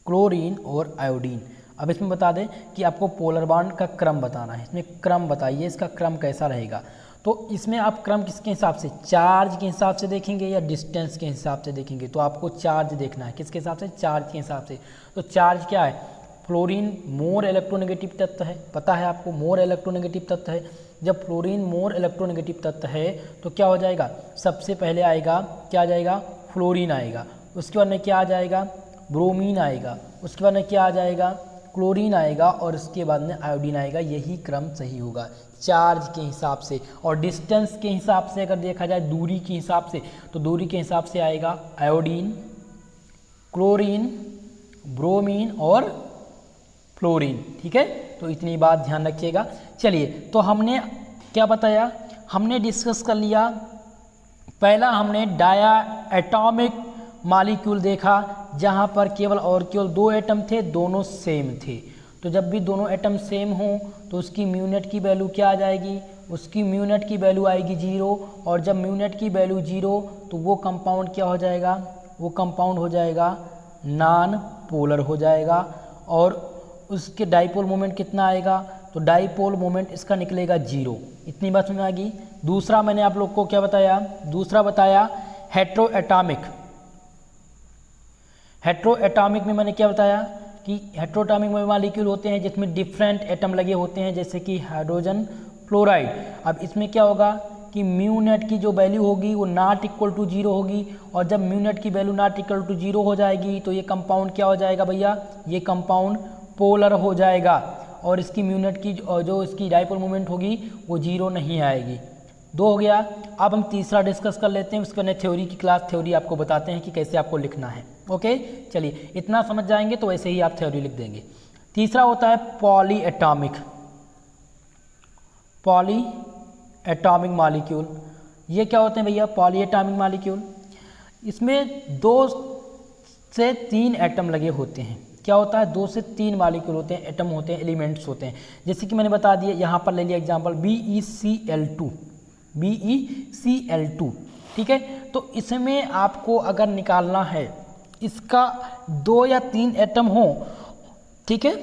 क्लोरीन और आयोडीन। अब इसमें बता दें कि आपको पोलर बॉन्ड का क्रम बताना है, इसमें क्रम बताइए, इसका क्रम कैसा रहेगा। तो इसमें आप क्रम किसके हिसाब से, चार्ज के हिसाब से देखेंगे या डिस्टेंस के हिसाब से देखेंगे, तो आपको चार्ज देखना है, किसके हिसाब से, चार्ज के हिसाब से। तो चार्ज क्या है, फ्लोरीन मोर इलेक्ट्रोनेगेटिव तत्व है, पता है आपको मोर इलेक्ट्रोनेगेटिव तत्व है। जब फ्लोरीन मोर इलेक्ट्रोनेगेटिव तत्व है तो क्या हो जाएगा, सबसे पहले आएगा क्या आ जाएगा, फ्लोरीन आएगा, उसके बाद में क्या आ जाएगा, ब्रोमीन आएगा, उसके बाद में क्या आ जाएगा, क्लोरीन आएगा और उसके बाद में आयोडीन आएगा। यही क्रम सही होगा चार्ज के हिसाब से। और डिस्टेंस के हिसाब से अगर देखा जाए, दूरी के हिसाब से, तो दूरी के हिसाब से आएगा आयोडीन, क्लोरीन, ब्रोमीन और फ्लोरीन, ठीक है। तो इतनी बात ध्यान रखिएगा। चलिए, तो हमने क्या बताया, हमने डिस्कस कर लिया, पहला हमने डाया एटॉमिक मॉलिक्यूल देखा, जहाँ पर केवल और केवल 2 एटम थे, दोनों सेम थे। तो जब भी दोनों एटम सेम हों तो उसकी म्यूनेट की वैल्यू क्या आ जाएगी, उसकी म्यूनेट की वैल्यू आएगी 0, और जब म्यूनेट की वैल्यू 0 तो वो कंपाउंड क्या हो जाएगा, वो कंपाउंड हो जाएगा नॉन पोलर हो जाएगा। और उसके डाइपोल मोमेंट कितना आएगा, तो डाइपोल मोमेंट इसका निकलेगा 0। इतनी बात समझ में आ गई। दूसरा मैंने आप लोग को क्या बताया, दूसरा बताया हेटेरो एटॉमिक। हेटेरो एटॉमिक में मैंने क्या बताया कि हेटेरो एटॉमिक में मॉलिक्यूल होते हैं जिसमें डिफरेंट एटम लगे होते हैं, जैसे कि हाइड्रोजन फ्लोराइड। अब इसमें क्या होगा कि म्यू नेट की जो वैल्यू होगी वो नॉट इक्वल टू 0 होगी, और जब म्यू नेट की वैल्यू नॉट इक्वल टू 0 हो जाएगी तो ये कंपाउंड क्या हो जाएगा भैया, ये कंपाउंड पोलर हो जाएगा, और इसकी म्यूनेट की जो इसकी डाइपोल मोमेंट होगी वो 0 नहीं आएगी। 2 हो गया। अब हम तीसरा डिस्कस कर लेते हैं, उसके बाद थ्योरी की क्लास, थ्योरी आपको बताते हैं कि कैसे आपको लिखना है, ओके। चलिए, इतना समझ जाएंगे तो वैसे ही आप थ्योरी लिख देंगे। तीसरा होता है poly atomic, poly atomic molecule. ये क्या होते हैं भैया, पॉली एटॉमिक मॉलिक्यूल, इसमें 2 से 3 एटम लगे होते हैं। क्या होता है, 2 से 3 मॉलिक्यूल होते हैं, एटम होते हैं, एलिमेंट्स होते हैं। जैसे कि मैंने बता दिया, यहाँ पर ले लिया एग्जांपल BeCl2, BeCl2, ठीक है। तो इसमें आपको अगर निकालना है, इसका 2 या 3 एटम हो, ठीक है,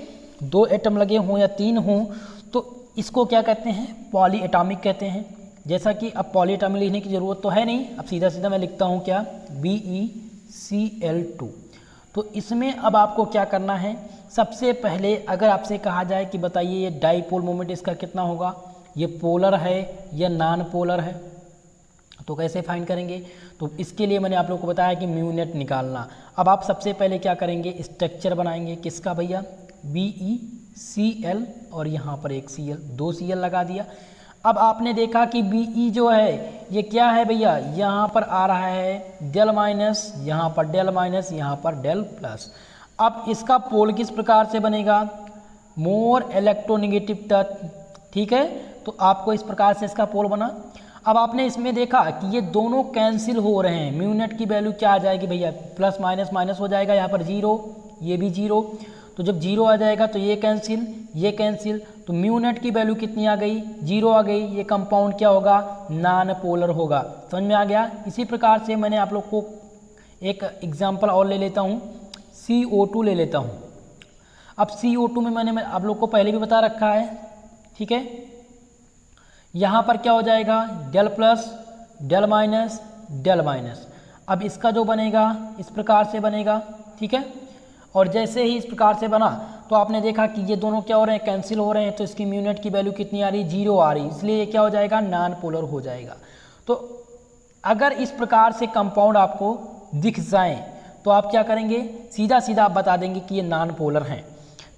2 एटम लगे हों या 3 हों, तो इसको क्या कहते हैं, पॉली एटॉमिक कहते हैं। जैसा कि अब पॉली एटॉमिक लिखने की ज़रूरत तो है नहीं, अब सीधा सीधा मैं लिखता हूँ क्या, BeCl2। तो इसमें अब आपको क्या करना है, सबसे पहले अगर आपसे कहा जाए कि बताइए ये डाइपोल मोमेंट इसका कितना होगा, ये पोलर है या नॉन पोलर है, तो कैसे फाइंड करेंगे। तो इसके लिए मैंने आप लोगों को बताया कि म्यू नेट निकालना। अब आप सबसे पहले क्या करेंगे, स्ट्रक्चर बनाएंगे, किसका भैया, BeCl और यहाँ पर एक Cl, 2 Cl लगा दिया। अब आपने देखा कि Be जो है ये क्या है भैया, यहाँ पर आ रहा है डेल माइनस, यहाँ पर डेल माइनस, यहाँ पर डेल प्लस। अब इसका पोल किस प्रकार से बनेगा, मोर इलेक्ट्रोनेगेटिव तत्व, ठीक है। तो आपको इस प्रकार से इसका पोल बना। अब आपने इसमें देखा कि ये दोनों कैंसिल हो रहे हैं, म्यू नेट की वैल्यू क्या आ जाएगी भैया, प्लस माइनस माइनस हो जाएगा, यहाँ पर जीरो, ये भी जीरो, तो जब जीरो आ जाएगा तो ये कैंसिल, तो म्यू नेट की वैल्यू कितनी आ गई, जीरो आ गई। ये कंपाउंड क्या होगा, नॉन पोलर होगा। समझ में आ गया। इसी प्रकार से मैंने आप लोग को एक एग्जाम्पल और ले लेता हूँ, CO2 ले लेता हूँ। अब CO2 में मैंने आप लोग को पहले भी बता रखा है, ठीक है। यहाँ पर क्या हो जाएगा, del plus del minus del minus. अब इसका जो बनेगा इस प्रकार से बनेगा, ठीक है। और जैसे ही इस प्रकार से बना तो आपने देखा कि ये दोनों क्या हो रहे हैं, कैंसिल हो रहे हैं, तो इसकी म्यू नेट की वैल्यू कितनी आ रही, जीरो आ रही, इसलिए ये क्या हो जाएगा, नॉन पोलर हो जाएगा। तो अगर इस प्रकार से कंपाउंड आपको दिख जाए तो आप क्या करेंगे, सीधा सीधा आप बता देंगे कि ये नॉन पोलर हैं।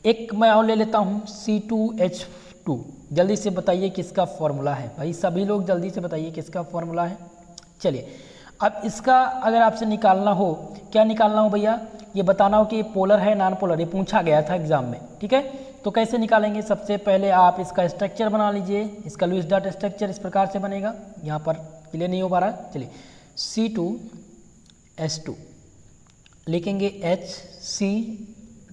एक मैं और ले लेता हूँ, C2H2। जल्दी से बताइए किसका फॉर्मूला है भाई, सभी लोग जल्दी से बताइए किसका फॉर्मूला है। चलिए, अब इसका अगर आपसे निकालना हो, क्या निकालना हो भैया, ये बताना हो कि ये पोलर है नॉन पोलर, ये पूछा गया था एग्जाम में, ठीक है। तो कैसे निकालेंगे, सबसे पहले आप इसका स्ट्रक्चर बना लीजिए। इसका लुईस डॉट स्ट्रक्चर इस प्रकार से बनेगा, यहाँ पर क्लियर नहीं हो पा रहा है, चलिए। C2H2 लिखेंगे, HC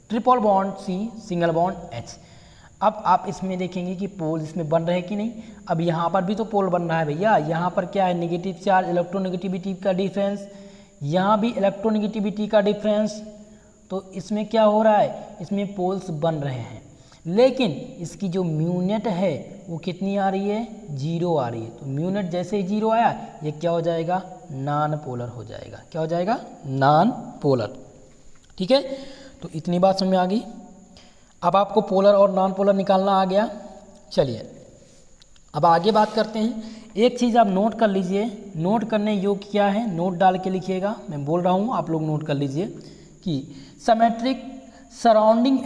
triple bond C single bond H। अब आप इसमें देखेंगे कि पोल इसमें बन रहे हैं कि नहीं। अब यहाँ पर भी तो पोल बन रहा है भैया, यहाँ पर क्या है, नेगेटिव चार्ज, इलेक्ट्रोनेगेटिविटी का डिफरेंस, यहाँ भी इलेक्ट्रोनेगेटिविटी का डिफरेंस, तो इसमें क्या हो रहा है, इसमें पोल्स बन रहे हैं। लेकिन इसकी जो म्यू नेट है वो कितनी आ रही है, जीरो आ रही है। तो म्यू नेट जैसे ही जीरो आया ये क्या हो जाएगा, नॉन पोलर हो जाएगा। क्या हो जाएगा, नॉन पोलर, ठीक है। तो इतनी बात समझ में आ गई। अब आपको पोलर और नॉन पोलर निकालना आ गया। चलिए अब आगे बात करते हैं। एक चीज़ आप नोट कर लीजिए, नोट करने योग्य क्या है, नोट डाल के लिखिएगा, मैं बोल रहा हूँ आप लोग नोट कर लीजिए कि symmetric surrounding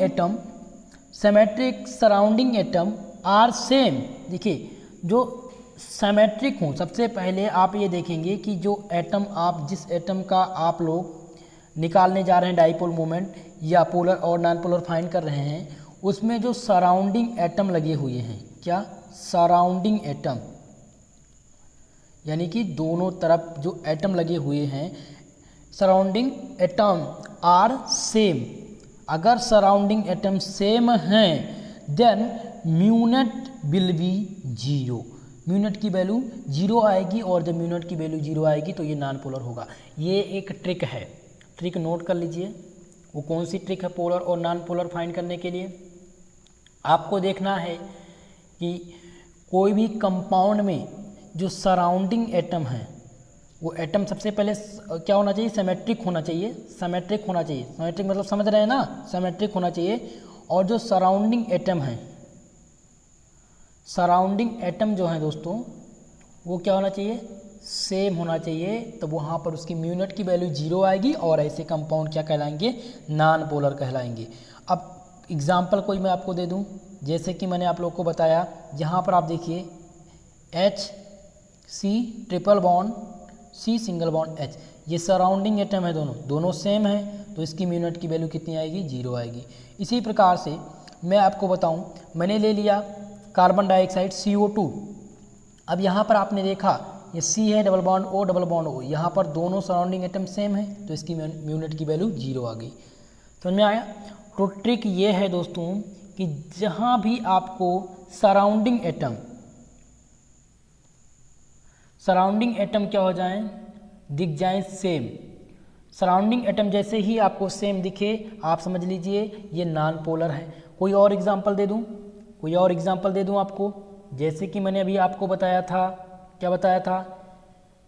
atom are same. देखिए, जो सिमेट्रिक हो, सबसे पहले आप ये देखेंगे कि जो एटम, आप जिस एटम का आप लोग निकालने जा रहे हैं डाइपोल मोमेंट या पोलर और नॉन पोलर फाइंड कर रहे हैं, उसमें जो सराउंडिंग एटम लगे हुए हैं, क्या, सराउंडिंग एटम, यानी कि दोनों तरफ जो एटम लगे हुए हैं, सराउंडिंग एटम आर सेम। अगर सराउंडिंग एटम सेम हैं then mu net will be zero. Mu net की वैल्यू जीरो आएगी, और जब म्यू नेट की वैल्यू जीरो आएगी तो ये नॉन पोलर होगा। ये एक ट्रिक है, ट्रिक नोट कर लीजिए। वो कौन सी ट्रिक है पोलर और नॉन पोलर फाइंड करने के लिए, आपको देखना है कि कोई भी कंपाउंड में जो सराउंडिंग एटम है वो एटम सबसे पहले क्या होना चाहिए, सिमेट्रिक होना चाहिए। सिमेट्रिक होना चाहिए, सिमेट्रिक मतलब समझ रहे हैं ना, सिमेट्रिक होना चाहिए। और जो सराउंडिंग एटम है, सराउंडिंग एटम जो है दोस्तों, वो क्या होना चाहिए, सेम होना चाहिए। तो वहाँ पर उसकी म्यू नेट की वैल्यू जीरो आएगी, और ऐसे कंपाउंड क्या कहलाएंगे, नॉन पोलर कहलाएंगे। अब एग्जाम्पल कोई मैं आपको दे दूँ, जैसे कि मैंने आप लोग को बताया, यहाँ पर आप देखिए HC triple bond C single bond H, ये सराउंडिंग एटम है, दोनों सेम है, तो इसकी म्यू नेट की वैल्यू कितनी आएगी, जीरो आएगी। इसी प्रकार से मैं आपको बताऊं, मैंने ले लिया कार्बन डाइऑक्साइड CO2। अब यहाँ पर आपने देखा ये C है, double bond O double bond O, यहाँ पर दोनों सराउंडिंग एटम सेम है, तो इसकी म्यू नेट की वैल्यू जीरो आ गई। समझ में आया। तो ट्रिक ये है दोस्तों कि जहाँ भी आपको सराउंडिंग एटम क्या हो जाए, दिख जाए सेम, सराउंडिंग एटम जैसे ही आपको सेम दिखे आप समझ लीजिए ये नॉन पोलर है। कोई और एग्जांपल दे दूं आपको, जैसे कि मैंने अभी आपको बताया था, क्या बताया था,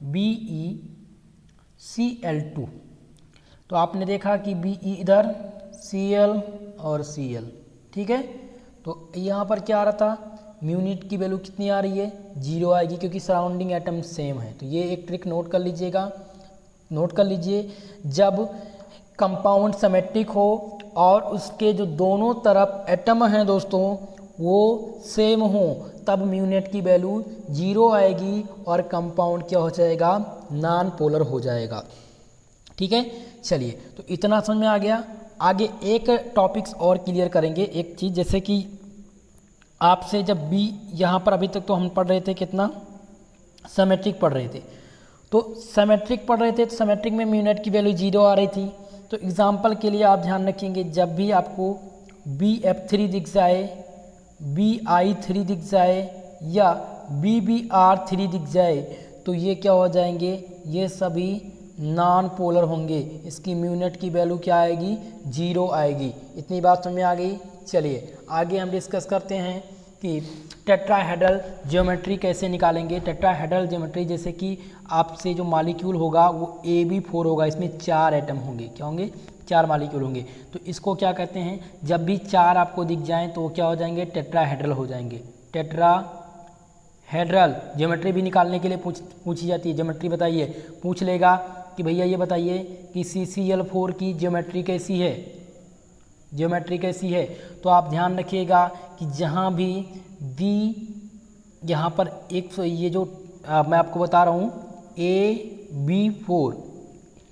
BeCl2। तो आपने देखा कि Be इधर, Cl और Cl, ठीक है। तो यहाँ पर क्या आ रहा था, म्यू नेट की वैल्यू कितनी आ रही है, जीरो आएगी, क्योंकि सराउंडिंग एटम सेम है। तो ये एक ट्रिक नोट कर लीजिएगा, नोट कर लीजिए। जब कंपाउंड सिमेट्रिक हो और उसके जो दोनों तरफ एटम हैं दोस्तों वो सेम हो, तब म्यू नेट की वैल्यू जीरो आएगी और कंपाउंड क्या हो जाएगा, नॉन पोलर हो जाएगा। ठीक है, चलिए तो इतना समझ में आ गया। आगे एक टॉपिक्स और क्लियर करेंगे, एक चीज़, जैसे कि आपसे जब भी यहाँ पर अभी तक तो हम पढ़ रहे थे कितना, सिमेट्रिक पढ़ रहे थे। तो सिमेट्रिक पढ़ रहे थे तो सिमेट्रिक में म्यूनेट की वैल्यू 0 आ रही थी। तो एग्जांपल के लिए आप ध्यान रखेंगे, जब भी आपको BF3 दिख जाए, BI3 दिख जाए या BBR3 दिख जाए तो ये क्या हो जाएंगे, ये सभी नॉन पोलर होंगे। इसकी म्यूनेट की वैल्यू क्या आएगी, 0 आएगी। इतनी बात समझ में आ गई। चलिए आगे हम डिस्कस करते हैं कि टेट्राहेड्रल ज्योमेट्री कैसे निकालेंगे। टेट्राहेड्रल ज्योमेट्री जैसे कि आपसे जो मॉलिक्यूल होगा वो AB4 होगा, इसमें 4 एटम होंगे। क्या होंगे, 4 मॉलिक्यूल होंगे। तो इसको क्या कहते हैं, जब भी 4 आपको दिख जाएं तो वो क्या हो जाएंगे, टेट्राहेड्रल हो जाएंगे। टेट्राहेड्रल ज्योमेट्री भी निकालने के लिए पूछी जाती है। ज्योमेट्री बताइए, पूछ लेगा कि भैया ये बताइए कि CCl4 की ज्योमेट्री कैसी है, ज्योमेट्री कैसी है। तो आप ध्यान रखिएगा कि जहाँ भी यहाँ पर एक ये जो मैं आपको बता रहा हूँ AB4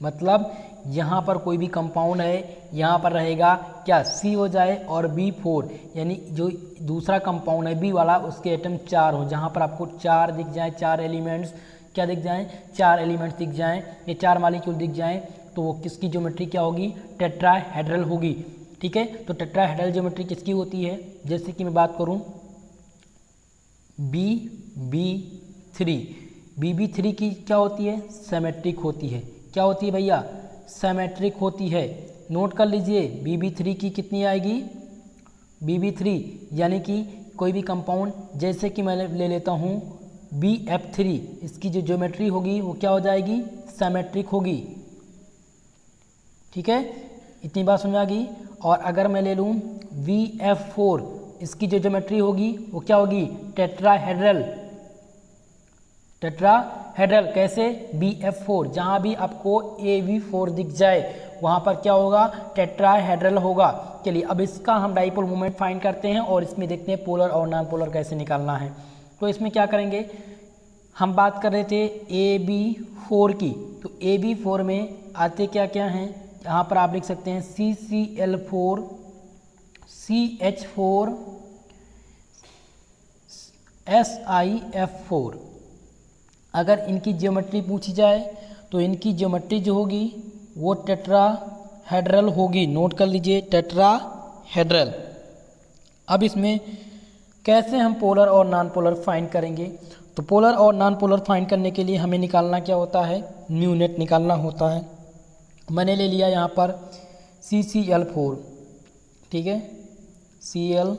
मतलब यहाँ पर कोई भी कंपाउंड है, यहाँ पर रहेगा क्या, C हो जाए और B4, यानी जो दूसरा कंपाउंड है B वाला उसके एटम 4 हो। जहाँ पर आपको 4 दिख जाए, 4 एलिमेंट्स क्या दिख जाएं, 4 एलिमेंट्स दिख जाएं, ये 4 मॉलिक्यूल दिख जाएं तो वो किसकी ज्योमेट्री क्या होगी, टेट्राहेड्रल होगी। ठीक है, तो टेट्राहेड्रल ज्योमेट्री किसकी होती है, जैसे कि मैं बात करूं BB3 की क्या होती है, सिमेट्रिक होती है। क्या होती है भैया, सिमेट्रिक होती है। नोट कर लीजिए BB3 की कितनी आएगी, BB3 यानी कि कोई भी कंपाउंड, जैसे कि मैं ले लेता हूं BF3, इसकी जो ज्योमेट्री होगी वो क्या हो जाएगी, सिमेट्रिक होगी। ठीक है, इतनी बात समझ आ गई। और अगर मैं ले लूँ VF4, इसकी जो ज्योमेट्री होगी वो क्या होगी, टेट्राहेड्रल। टेट्राहेड्रल कैसे, BF4, जहाँ भी आपको AB4 दिख जाए वहाँ पर क्या होगा, टेट्राहेड्रल होगा। चलिए अब इसका हम डाइपोल मोमेंट फाइंड करते हैं और इसमें देखते हैं पोलर और नॉन पोलर कैसे निकालना है। तो इसमें क्या करेंगे, हम बात कर रहे थे AB4 की, तो AB4 में आते क्या क्या हैं, यहाँ पर आप लिख सकते हैं CCl4, CH4, SiF4। अगर इनकी ज्योमेट्री पूछी जाए तो इनकी ज्योमेट्री जो होगी वो टेट्राहेड्रल होगी। नोट कर लीजिए, टेट्राहेड्रल। अब इसमें कैसे हम पोलर और नॉन पोलर फाइंड करेंगे, तो पोलर और नॉन पोलर फाइंड करने के लिए हमें निकालना क्या होता है, म्यूनेट निकालना होता है। मैंने ले लिया यहाँ पर CCl4, ठीक है, Cl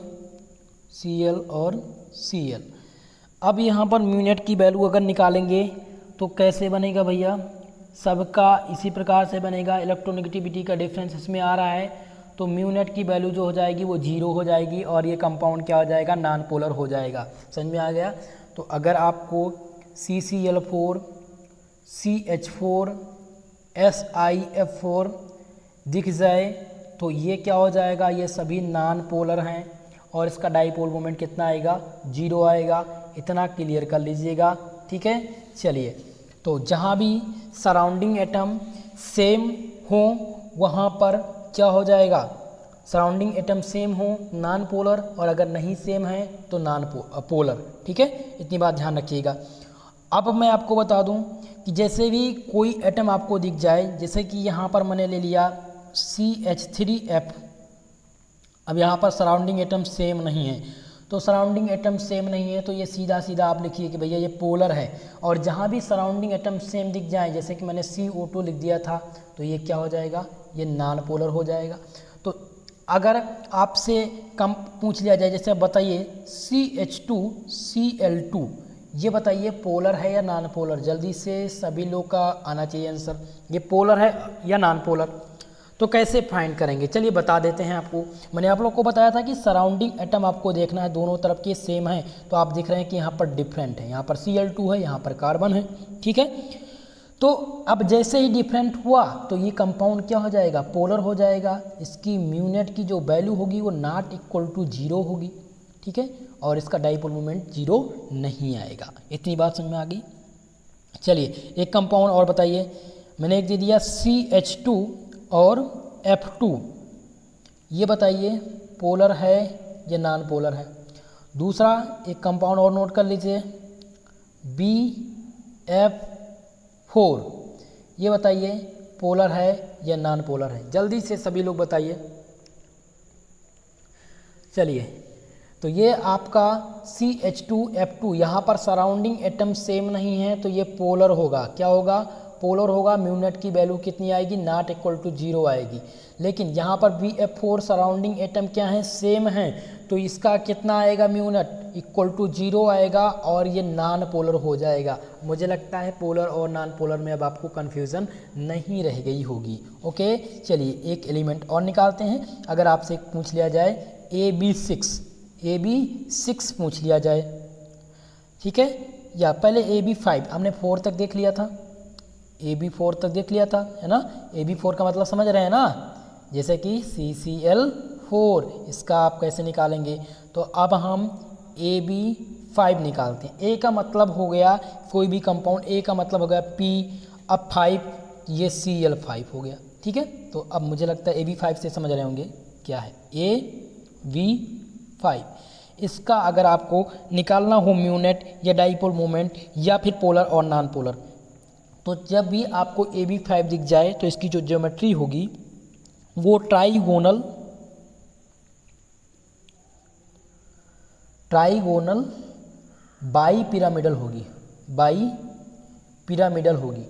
और Cl। अब यहाँ पर म्यूनेट की वैल्यू अगर निकालेंगे तो कैसे बनेगा भैया, सबका इसी प्रकार से बनेगा। इलेक्ट्रोनेगेटिविटी का डिफरेंस इसमें आ रहा है तो म्यूनेट की वैल्यू जो हो जाएगी वो 0 हो जाएगी और ये कंपाउंड क्या हो जाएगा, नॉन पोलर हो जाएगा। समझ में आ गया। तो अगर आपको CCl4, CH4, SiF4 दिख जाए तो ये क्या हो जाएगा, ये सभी नॉन पोलर हैं और इसका डाइपोल मोमेंट कितना आएगा, 0 आएगा। इतना क्लियर कर लीजिएगा। ठीक है, चलिए तो जहाँ भी सराउंडिंग एटम सेम हो वहाँ पर क्या हो जाएगा, सराउंडिंग एटम सेम हो नॉन पोलर, और अगर नहीं सेम है तो नॉन पोलर। ठीक है, इतनी बात ध्यान रखिएगा। अब मैं आपको बता दूं कि जैसे भी कोई एटम आपको दिख जाए, जैसे कि यहाँ पर मैंने ले लिया CH3F। अब यहाँ पर सराउंडिंग एटम सेम नहीं है, तो सराउंडिंग एटम सेम नहीं है तो ये सीधा सीधा आप लिखिए कि भैया ये पोलर है। और जहाँ भी सराउंडिंग एटम सेम दिख जाए, जैसे कि मैंने CO2 लिख दिया था, तो ये क्या हो जाएगा, ये नॉन पोलर हो जाएगा। तो अगर आपसे कम पूछ लिया जाए, जैसे बताइए CH2Cl2, ये बताइए पोलर है या नॉन पोलर, जल्दी से सभी लोग का आना चाहिए आंसर, ये पोलर है या नॉन पोलर। तो कैसे फाइंड करेंगे, चलिए बता देते हैं आपको। मैंने आप लोग को बताया था कि सराउंडिंग एटम आपको देखना है दोनों तरफ के सेम है, तो आप देख रहे हैं कि यहाँ पर डिफरेंट है, यहाँ पर Cl2 है, यहाँ पर कार्बन है। ठीक है, तो अब जैसे ही डिफरेंट हुआ तो ये कंपाउंड क्या हो जाएगा, पोलर हो जाएगा। इसकी म्यूनेट की जो वैल्यू होगी वो नॉट इक्वल टू 0 होगी। ठीक है, और इसका डाइपोल मोमेंट 0 नहीं आएगा। इतनी बात समझ में आ गई। चलिए एक कंपाउंड और बताइए, मैंने एक दे दिया CH2 और F2, ये बताइए पोलर है या नॉन पोलर है। दूसरा एक कंपाउंड और नोट कर लीजिए F4, ये बताइए पोलर है या नॉन पोलर है, जल्दी से सभी लोग बताइए। चलिए, तो ये आपका CH2F2, यहाँ पर सराउंडिंग एटम सेम नहीं है तो ये पोलर होगा। क्या होगा? पोलर होगा। म्यू नेट की वैल्यू कितनी आएगी? नॉट इक्वल टू 0 आएगी। लेकिन यहाँ पर VF4 सराउंडिंग एटम क्या है? सेम है, तो इसका कितना आएगा? म्यू नेट इक्वल टू 0 आएगा और ये नॉन पोलर हो जाएगा। मुझे लगता है पोलर और नॉन पोलर में अब आपको कन्फ्यूज़न नहीं रह गई होगी। ओके, चलिए एक एलिमेंट और निकालते हैं। अगर आपसे पूछ लिया जाए AB6 पूछ लिया जाए, ठीक है, या पहले AB5, हमने 4 तक देख लिया था, AB4 तक देख लिया था, है ना। AB4 का मतलब समझ रहे हैं ना, जैसे कि CCl4, इसका आप कैसे निकालेंगे? तो अब हम AB5 निकालते हैं। A का मतलब हो गया कोई भी कंपाउंड, A का मतलब हो गया P, अब 5, ये Cl5 हो गया, ठीक है। तो अब मुझे लगता है AB5 से समझ रहे होंगे क्या है, AB5। इसका अगर आपको निकालना हो म्यू नेट या डाइपोल मोमेंट या फिर पोलर और नॉन पोलर, तो जब भी आपको AB5 दिख जाए तो इसकी जो ज्योमेट्री होगी वो ट्राइगोनल बाई पिरामिडल होगी।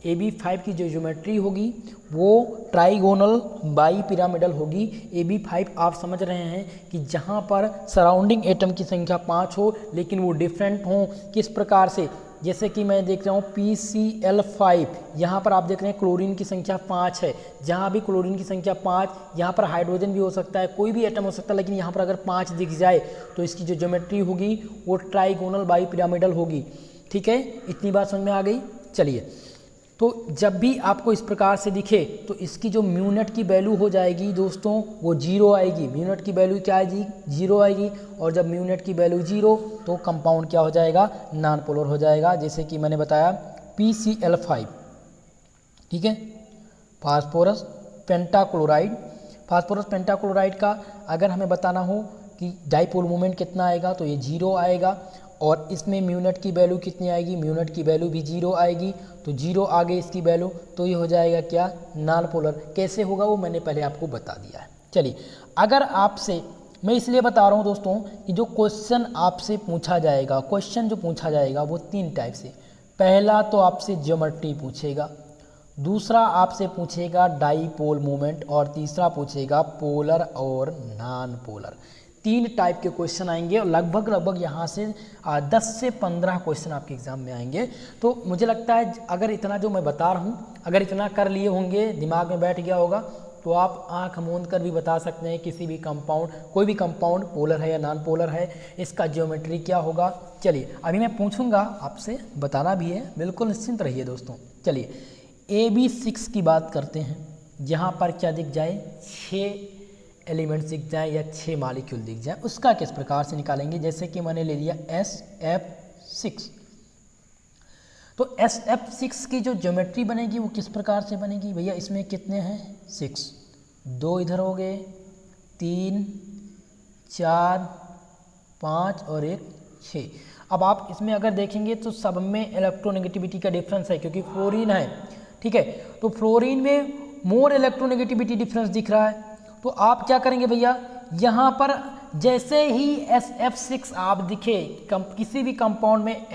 AB5 की जो ज्योमेट्री होगी वो ट्राइगोनल बाई पिरामिडल होगी। AB5 आप समझ रहे हैं कि जहाँ पर सराउंडिंग एटम की संख्या 5 हो लेकिन वो डिफरेंट हो। किस प्रकार से? जैसे कि मैं देख रहा हूँ PCl5, यहाँ पर आप देख रहे हैं क्लोरीन की संख्या 5 है, जहाँ भी क्लोरीन की संख्या 5, यहाँ पर हाइड्रोजन भी हो सकता है, कोई भी एटम हो सकता है, लेकिन यहाँ पर अगर 5 दिख जाए तो इसकी जो ज्योमेट्री होगी वो ट्राइगोनल बाई पिरामिडल होगी, ठीक है। इतनी बात समझ में आ गई। चलिए, तो जब भी आपको इस प्रकार से दिखे तो इसकी जो म्यू नेट की वैल्यू हो जाएगी दोस्तों वो 0 आएगी। म्यू नेट की वैल्यू क्या आएगी? 0 आएगी। और जब म्यू नेट की वैल्यू 0 तो कंपाउंड क्या हो जाएगा? नॉन पोलर हो जाएगा। जैसे कि मैंने बताया PCl5, ठीक है, फास्फोरस पेंटाक्लोराइड का अगर हमें बताना हो कि डाइपोल मोमेंट कितना आएगा तो ये 0 आएगा। और इसमें म्यू नेट की वैल्यू कितनी आएगी? म्यू नेट की वैल्यू भी 0 आएगी। तो 0 आ गई इसकी वैल्यू, तो ये हो जाएगा क्या? Non polar. कैसे होगा वो मैंने पहले आपको बता दिया है। चलिए, अगर आपसे, मैं इसलिए बता रहा हूँ दोस्तों कि जो क्वेश्चन आपसे पूछा जाएगा, वो 3 टाइप से। पहला तो आपसे ज्योमेट्री पूछेगा, दूसरा आपसे पूछेगा डाइपोल मोमेंट, और तीसरा पूछेगा पोलर और नॉन पोलर। 3 टाइप के क्वेश्चन आएंगे और लगभग यहाँ से 10 से 15 क्वेश्चन आपके एग्जाम में आएंगे। तो मुझे लगता है अगर इतना जो मैं बता रहा हूँ, अगर इतना कर लिए होंगे, दिमाग में बैठ गया होगा, तो आप आंख मूंद कर भी बता सकते हैं किसी भी कंपाउंड, कोई भी कंपाउंड पोलर है या नॉन पोलर है, इसका ज्योमेट्री क्या होगा। चलिए, अभी मैं पूछूंगा आपसे, बताना भी है, बिल्कुल निश्चिंत रहिए दोस्तों। चलिए, AB6 की बात करते हैं, जहाँ पर क्या दिख जाए? 6 एलिमेंट्स दिख जाए या 6 मॉलिक्यूल दिख जाए, उसका किस प्रकार से निकालेंगे? जैसे कि मैंने ले लिया SF6, तो SF6 की जो ज्योमेट्री बनेगी वो किस प्रकार से बनेगी? भैया इसमें कितने हैं? 6, 2 इधर हो गए, 3, 4, 5 और 1 6। अब आप इसमें अगर देखेंगे तो सब में इलेक्ट्रोनेगेटिविटी का डिफरेंस है, क्योंकि फ्लोरीन है, ठीक है। तो फ्लोरीन में मोर इलेक्ट्रोनेगेटिविटी डिफरेंस दिख रहा है। तो आप क्या करेंगे भैया? यहाँ पर जैसे ही SF6 आप दिखे, किसी भी कंपाउंड में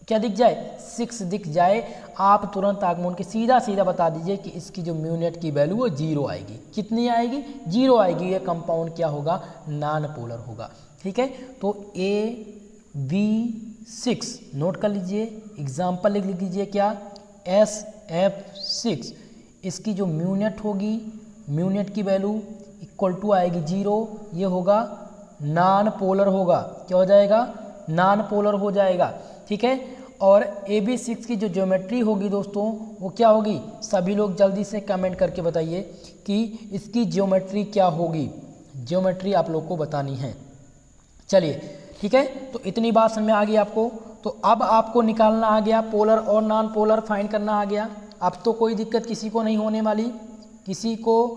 क्या दिख जाए? 6 दिख जाए, आप तुरंत आगमन के सीधा बता दीजिए कि इसकी जो म्यू नेट की वैल्यू वो 0 आएगी। कितनी आएगी? 0 आएगी। ये कंपाउंड क्या होगा? नॉन पोलर होगा, ठीक है। तो AB6 नोट कर लीजिए, एग्जाम्पल लिख लीजिए क्या? SF6, इसकी जो म्यू नेट होगी, म्यू नेट की वैल्यू इक्वल टू आएगी 0, ये होगा नॉन पोलर होगा। क्या हो जाएगा? नॉन पोलर हो जाएगा, ठीक है। और AB6 की जो ज्योमेट्री होगी दोस्तों वो क्या होगी? सभी लोग जल्दी से कमेंट करके बताइए कि इसकी ज्योमेट्री क्या होगी। ज्योमेट्री आप लोग को बतानी है। चलिए, ठीक है, तो इतनी बात समझ में आ गई आपको। तो अब आपको निकालना आ गया पोलर और नॉन पोलर फाइंड करना आ गया। अब तो कोई दिक्कत किसी को नहीं होने वाली, किसी को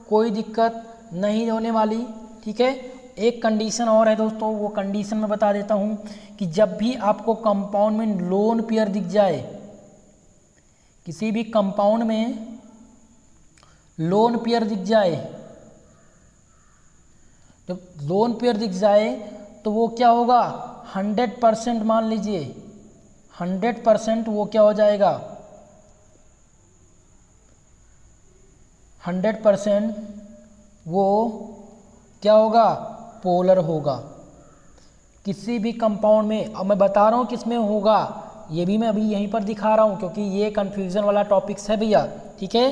कोई दिक्कत नहीं होने वाली, ठीक है। एक कंडीशन और है दोस्तों, वो कंडीशन मैं बता देता हूँ कि जब भी आपको कंपाउंड में लोन पेयर दिख जाए, किसी भी कंपाउंड में लोन पेयर दिख जाए, जब लोन पेयर दिख जाए तो वो क्या होगा, 100% मान लीजिए 100% वो क्या हो जाएगा, 100% वो क्या होगा, पोलर होगा किसी भी कंपाउंड में। अब मैं बता रहा हूँ किस में होगा, ये भी मैं अभी यहीं पर दिखा रहा हूँ क्योंकि ये कन्फ्यूज़न वाला टॉपिक्स है भैया, ठीक है।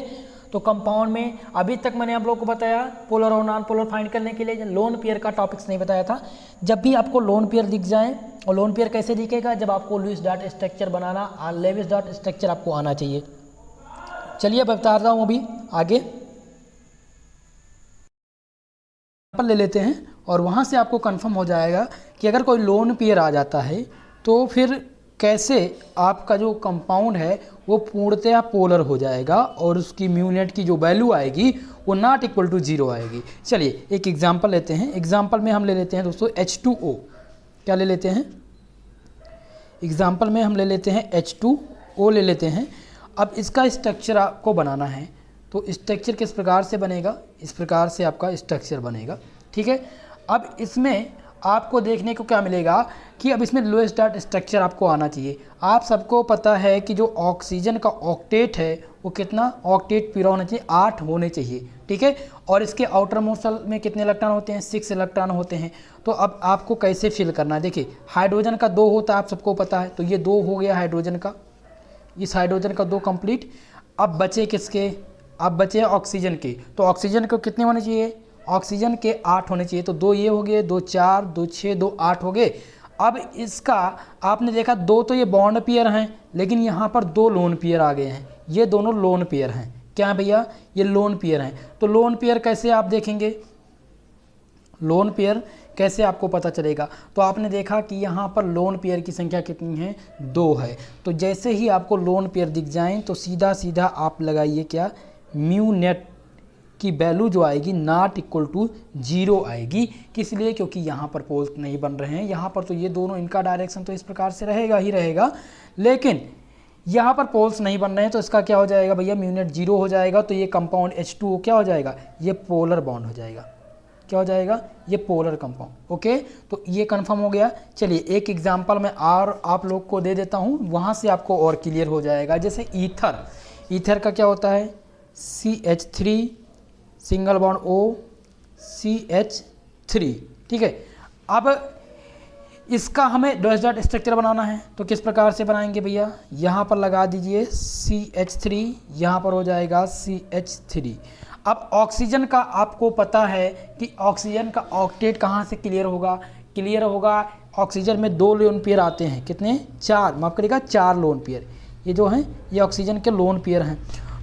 तो कंपाउंड में अभी तक मैंने आप लोगों को बताया पोलर और नॉन पोलर फाइंड करने के लिए लोन पेयर का टॉपिक्स नहीं बताया था। जब भी आपको लोन पेयर दिख जाए, और लोन पेयर कैसे दिखेगा, जब आपको लुईस डॉट स्ट्रक्चर बनाना, लेविस डॉट स्ट्रक्चर आपको आना चाहिए। चलिए अब बता रहा हूँ अभी आगे पर ले लेते हैं और वहाँ से आपको कंफर्म हो जाएगा कि अगर कोई लोन पेयर आ जाता है तो फिर कैसे आपका जो कंपाउंड है वो पूर्णतया पोलर हो जाएगा और उसकी म्यू नेट की जो वैल्यू आएगी वो नॉट इक्वल टू 0 आएगी। चलिए एक एग्जांपल लेते हैं। एग्जांपल में हम ले लेते हैं दोस्तों H2O। क्या ले लेते हैं, एग्जांपल में हम ले लेते हैं H2O ले लेते हैं। अब इसका स्ट्रक्चर आपको बनाना है, तो स्ट्रक्चर किस प्रकार से बनेगा, इस प्रकार से आपका स्ट्रक्चर बनेगा, ठीक है। अब इसमें आपको देखने को क्या मिलेगा कि अब इसमें लोएस्ट डॉट स्ट्रक्चर आपको आना चाहिए। आप सबको पता है कि जो ऑक्सीजन का ऑक्टेट है वो कितना, ऑक्टेट पूरा होना चाहिए, 8 होने चाहिए, ठीक है। और इसके आउटर मोस्ट शेल में कितने इलेक्ट्रॉन होते हैं, 6 इलेक्ट्रॉन होते हैं। तो अब आपको कैसे फिल करना है, देखिए हाइड्रोजन का 2 होता है, आप सबको पता है, तो ये 2 हो गया हाइड्रोजन का, इस हाइड्रोजन का 2 कंप्लीट। अब बचे किसके, अब बचे ऑक्सीजन के, तो ऑक्सीजन को कितने होने चाहिए, ऑक्सीजन के 8 होने चाहिए। तो 2 ये हो गए, 2 4, 2 6, 2 8 हो गए। अब इसका आपने देखा 2 तो ये बॉन्ड पेयर हैं, लेकिन यहाँ पर 2 लोन पेयर आ गए हैं, ये दोनों लोन पेयर हैं। क्या भैया, ये लोन पेयर हैं। तो लोन पेयर कैसे आप देखेंगे, लोन पेयर कैसे आपको पता चलेगा, तो आपने देखा कि यहाँ पर लोन पेयर की संख्या कितनी है, 2 है। तो जैसे ही आपको लोन पेयर दिख जाएं तो सीधा सीधा आप लगाइए क्या, म्यू नेट की वैल्यू जो आएगी नॉट इक्वल टू 0 आएगी। किस लिए, क्योंकि यहाँ पर पोल्स नहीं बन रहे हैं, यहाँ पर तो ये दोनों, इनका डायरेक्शन तो इस प्रकार से रहेगा ही रहेगा, लेकिन यहाँ पर पोल्स नहीं बन रहे हैं, तो इसका क्या हो जाएगा भैया, म्यू नेट 0 हो जाएगा। तो ये कंपाउंड H2O क्या हो जाएगा, ये पोलर बॉन्ड हो जाएगा। क्या हो जाएगा, ये पोलर कंपाउंड। ओके, तो ये कंफर्म हो गया। चलिए एक एग्जांपल मैं और आप लोग को दे देता हूँ, वहाँ से आपको और क्लियर हो जाएगा। जैसे ईथर, ईथर का क्या होता है, CH3 single bond O CH3, ठीक है। अब इसका हमें डॉट डॉट स्ट्रक्चर बनाना है, तो किस प्रकार से बनाएंगे भैया, यहाँ पर लगा दीजिए CH3, यहाँ पर हो जाएगा CH3। अब ऑक्सीजन का आपको पता है कि ऑक्सीजन का ऑक्टेट कहाँ से क्लियर होगा, क्लियर होगा ऑक्सीजन में 2 लोन पेयर आते हैं, कितने, 4, माफ करिएगा 4 लोन पेयर, ये जो हैं ये ऑक्सीजन के लोन पेयर हैं।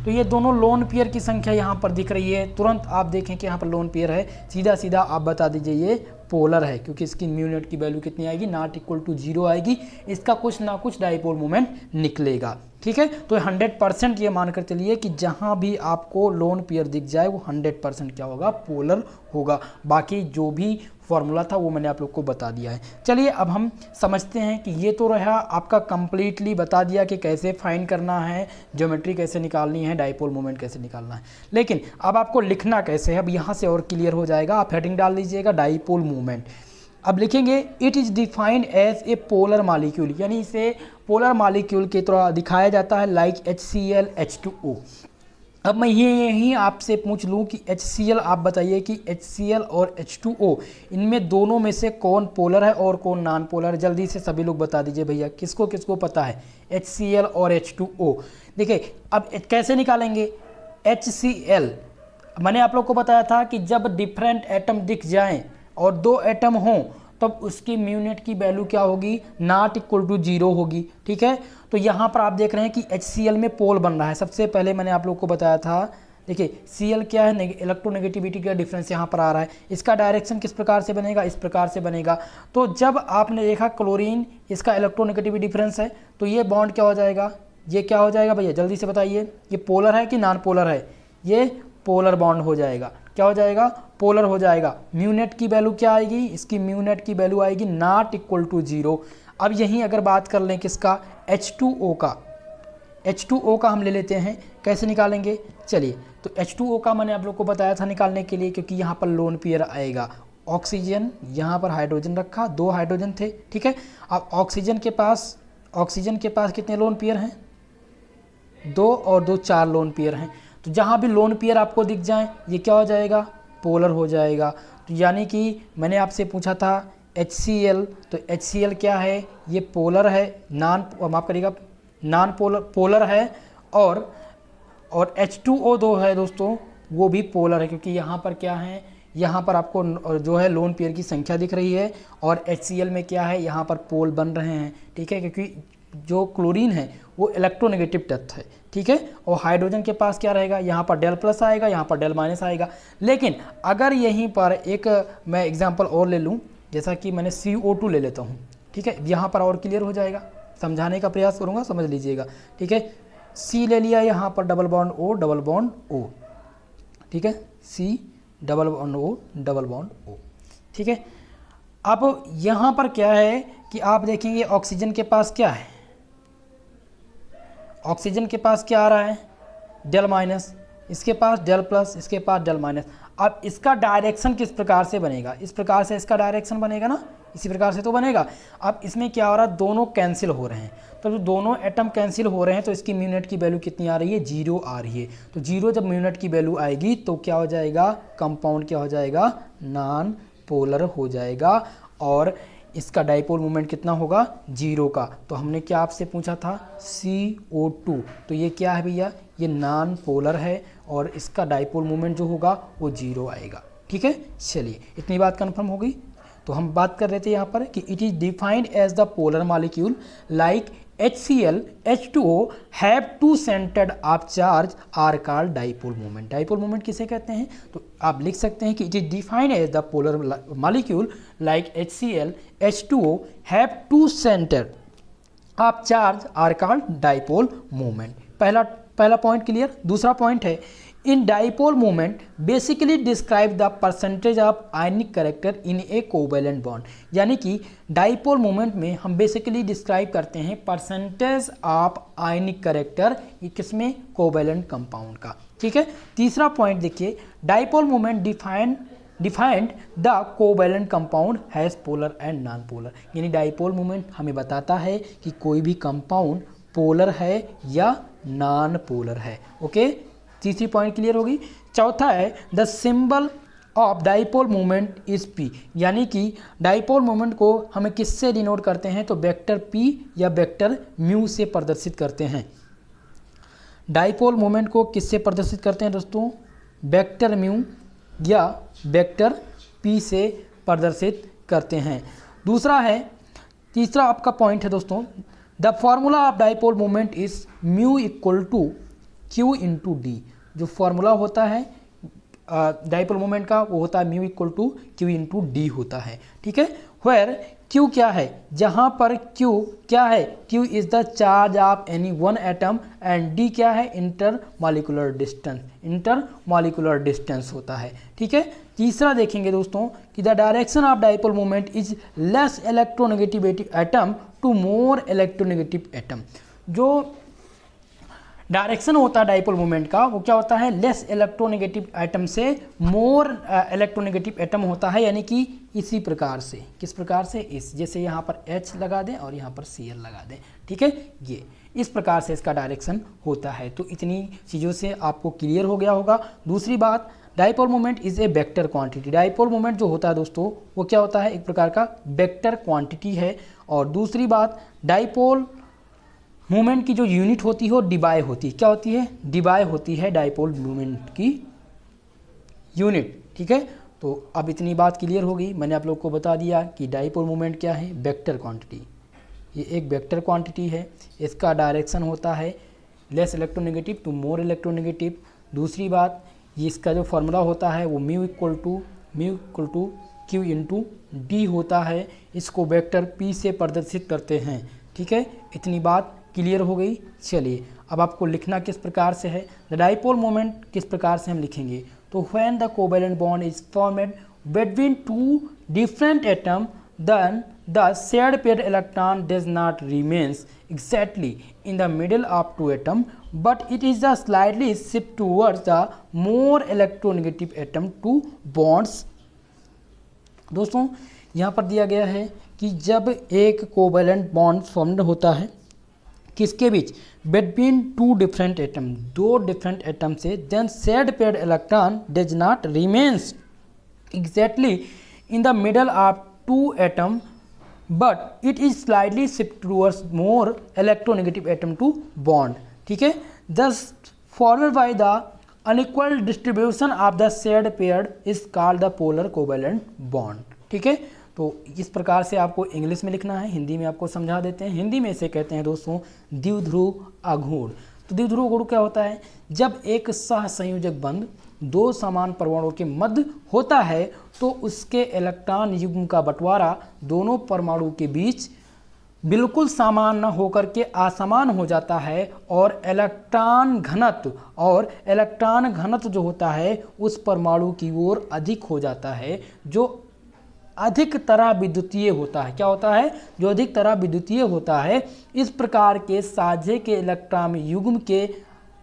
तो ये दोनों लोन पेयर की संख्या यहाँ पर दिख रही है, तुरंत आप देखें कि यहाँ पर लोन पेयर है, सीधा सीधा आप बता दीजिए ये पोलर है, क्योंकि इसकी म्यू नेट की वैल्यू कितनी आएगी, नॉट इक्वल टू 0 आएगी। इसका कुछ ना कुछ डाइपोल मोमेंट निकलेगा, ठीक है। तो 100% ये मानकर चलिए कि जहाँ भी आपको लोन पेयर दिख जाए वो 100% क्या होगा, पोलर होगा। बाकी जो भी फॉर्मूला था वो मैंने आप लोग को बता दिया है। चलिए अब हम समझते हैं कि ये तो रहा आपका कंप्लीटली बता दिया कि कैसे फाइंड करना है, ज्योमेट्री कैसे निकालनी है, डाइपोल मोमेंट कैसे निकालना है, लेकिन अब आपको लिखना कैसे है, अब यहाँ से और क्लियर हो जाएगा। आप हेडिंग डाल दीजिएगा डाइपोल मोमेंट। अब लिखेंगे it is defined as a polar molecule, यानी इसे पोलर मालिक्यूल की तरह दिखाया जाता है, लाइक HCl H2O। अब मैं यही आपसे पूछ लूँ कि HCl, आप बताइए कि HCl और H2O इनमें दोनों में से कौन पोलर है और कौन नॉन पोलर है, जल्दी से सभी लोग बता दीजिए भैया, किसको किसको पता है HCl और H2O। देखिए अब कैसे निकालेंगे HCl, मैंने आप लोग को बताया था कि जब डिफरेंट एटम दिख जाएं और 2 एटम हों तब उसकी म्यू नेट की वैल्यू क्या होगी, नॉट इक्वल टू 0 होगी, ठीक है। तो यहाँ पर आप देख रहे हैं कि HCl में पोल बन रहा है। सबसे पहले मैंने आप लोग को बताया था, देखिए Cl क्या है, इलेक्ट्रोनेगेटिविटी का डिफरेंस यहाँ पर आ रहा है, इसका डायरेक्शन किस प्रकार से बनेगा, इस प्रकार से बनेगा। तो जब आपने देखा क्लोरीन, इसका इलेक्ट्रोनेगेटिविटी डिफरेंस है, तो ये बॉन्ड क्या हो जाएगा, ये क्या हो जाएगा भैया, जल्दी से बताइए, ये पोलर है कि नॉन पोलर है, ये पोलर बॉन्ड हो जाएगा, क्या हो जाएगा, पोलर हो जाएगा। म्यू नेट की वैल्यू क्या आएगी, इसकी म्यू नेट की वैल्यू आएगी नॉट इक्वल टू 0। अब यहीं अगर बात कर लें किसका, H2O का, H2O का हम ले लेते हैं, कैसे निकालेंगे, चलिए। तो H2O का मैंने आप लोग को बताया था निकालने के लिए, क्योंकि यहाँ पर लोन पेयर आएगा। ऑक्सीजन, यहाँ पर हाइड्रोजन रखा, 2 हाइड्रोजन थे, ठीक है। अब ऑक्सीजन के पास कितने लोन पेयर हैं, 2 और 2 4 लोन पेयर हैं। तो जहाँ भी लोन पेयर आपको दिख जाए ये क्या हो जाएगा, पोलर हो जाएगा। तो यानी कि मैंने आपसे पूछा था HCl, तो HCl क्या है, ये पोलर है, माफ़ करिएगा, नॉन पोलर है। और H2O है दोस्तों, वो भी पोलर है, क्योंकि यहाँ पर क्या है, यहाँ पर आपको जो है लोन पेयर की संख्या दिख रही है, और HCl में क्या है, यहाँ पर पोल बन रहे हैं, ठीक है, क्योंकि जो क्लोरीन है वो इलेक्ट्रोनेगेटिव तत्व है, ठीक है। और हाइड्रोजन के पास क्या रहेगा, यहाँ पर डेल प्लस आएगा, यहाँ पर डेल माइनस आएगा। लेकिन अगर यहीं पर एक मैं एग्जांपल और ले लूँ, जैसा कि मैंने CO2 ले लेता हूँ, ठीक है, यहाँ पर और क्लियर हो जाएगा, समझाने का प्रयास करूँगा, समझ लीजिएगा, ठीक है। C ले लिया, यहाँ पर डबल बॉन्ड O, ठीक है, C डबल बॉन्ड O, ठीक है। अब यहाँ पर क्या है कि आप देखेंगे ऑक्सीजन के पास क्या है, ऑक्सीजन के पास क्या आ रहा है, डेल माइनस, इसके पास डेल प्लस, इसके पास डेल माइनस। अब इसका डायरेक्शन किस प्रकार से बनेगा, इस प्रकार से इसका डायरेक्शन बनेगा ना, इसी प्रकार से तो बनेगा। अब इसमें क्या हो रहा है, दोनों कैंसिल हो रहे हैं, तो जो दोनों एटम कैंसिल हो रहे हैं तो इसकी म्यू नेट की वैल्यू कितनी आ रही है, 0 आ रही है। तो 0 जब म्यू नेट की वैल्यू आएगी तो क्या हो जाएगा, कंपाउंड क्या हो जाएगा, नॉन पोलर हो जाएगा। और इसका डाइपोल मोमेंट कितना होगा, 0 का। तो हमने क्या आपसे पूछा था, CO2, तो ये क्या है भैया, ये नॉन पोलर है, और इसका डाइपोल मोमेंट जो होगा वो 0 आएगा, ठीक है। चलिए, इतनी बात कंफर्म हो गई। तो हम बात कर रहे थे यहाँ पर कि it is defined as the polar molecule like HCl, H2O have two centred of charge are called dipole moment. Dipole moment किसे कहते हैं, तो आप लिख सकते हैं कि it is defined as the polar molecule like HCl, H2O have two centre of charge are called dipole moment. पहला पॉइंट क्लियर। दूसरा पॉइंट है, in dipole moment basically describe the percentage of ionic character in a covalent bond. यानी कि dipole moment में हम basically describe करते हैं percentage of ionic character किसमें, कोवैलेंट कंपाउंड का, ठीक है। तीसरा पॉइंट देखिए, dipole moment defined the covalent compound has polar and non polar. यानी डाइपोल मोमेंट हमें बताता है कि कोई भी कंपाउंड पोलर है या नॉन पोलर है, ओके। तीसरी पॉइंट क्लियर होगी। चौथा है, the symbol of dipole moment is P। यानी कि डाइपोल मोमेंट को हमें किससे डिनोट करते हैं, तो वेक्टर P या वेक्टर म्यू से प्रदर्शित करते हैं। डाइपोल मोमेंट को किससे प्रदर्शित करते हैं दोस्तों, वेक्टर म्यू या वेक्टर P से प्रदर्शित करते हैं। तीसरा आपका पॉइंट है दोस्तों, the formula of dipole moment is mu equal to Q into D. जो फॉर्मूला होता है डाइपोल मोमेंट का वो होता है mu equal to Q into D होता है, ठीक है। वेयर Q क्या है, जहाँ पर Q क्या है, Q is the charge of any one atom and D क्या है, इंटर मॉलिक्यूलर डिस्टेंस होता है, ठीक है। तीसरा देखेंगे दोस्तों कि the direction of dipole moment is less electronegative atom to more electronegative atom. जो डायरेक्शन होता है डाइपोल मोमेंट का वो क्या होता है, लेस इलेक्ट्रोनेगेटिव एटम से मोर इलेक्ट्रोनेगेटिव एटम होता है। यानी कि इसी प्रकार से, किस प्रकार से, इस जैसे यहाँ पर H लगा दें और यहाँ पर Cl लगा दें, ठीक है। ये इस प्रकार से इसका डायरेक्शन होता है। तो इतनी चीज़ों से आपको क्लियर हो गया होगा। दूसरी बात, dipole moment is a vector quantity. Dipole moment जो होता है दोस्तों वो क्या होता है, एक प्रकार का वेक्टर क्वांटिटी है। और दूसरी बात, डाइपोल मोमेंट की जो यूनिट होती है वो डिबाई होती है। क्या होती है, डिबाई होती है डाइपोल मोमेंट की यूनिट, ठीक है। तो अब इतनी बात क्लियर हो गई। मैंने आप लोग को बता दिया कि डाइपोल मोमेंट क्या है, वेक्टर क्वांटिटी। ये एक वेक्टर क्वांटिटी है, इसका डायरेक्शन होता है less electronegative to more electronegative. दूसरी बात, ये इसका जो फॉर्मूला होता है वो mu equal to Q into D होता है। इसको वेक्टर P से प्रदर्शित करते हैं, ठीक है। इतनी बात क्लियर हो गई। चलिए अब आपको लिखना किस प्रकार से है, द डाइपोल मोमेंट किस प्रकार से हम लिखेंगे, तो when the covalent bond is formed between two different atom then the shared paired electron does not remains exactly in the middle of two atom, but it is a slightly shift towards the more electronegative atom to bonds. दोस्तों यहाँ पर दिया गया है कि जब एक covalent bond formed होता है किसके बीच, बिटवीन टू डिफरेंट एटम, दो डिफरेंट एटम से, then shared paired electron does not remains exactly in the middle of two atom, but it is slightly shift towards more electronegative atom to bond. ठीक है, thus followed by the unequal distribution of the shared pair is called the polar covalent bond. ठीक है, तो इस प्रकार से आपको English में लिखना है, हिंदी में आपको समझा देते हैं। हिंदी में इसे कहते हैं दोस्तों द्विध्रुव आघूर्ण। तो द्विध्रुव आघूर्ण क्या होता है, जब एक सहसंयोजक बंध दो समान परमाणुओं के मध्य होता है तो उसके इलेक्ट्रॉन युग्म का बंटवारा दोनों परमाणु के बीच बिल्कुल समान न होकर के असमान हो जाता है और इलेक्ट्रॉन घनत्व जो होता है उस परमाणु की ओर अधिक हो जाता है, जो अधिक तरह विद्युतीय होता है। क्या होता है, जो अधिक तरह विद्युतीय होता है। इस प्रकार के साझे के इलेक्ट्रॉन युग्म के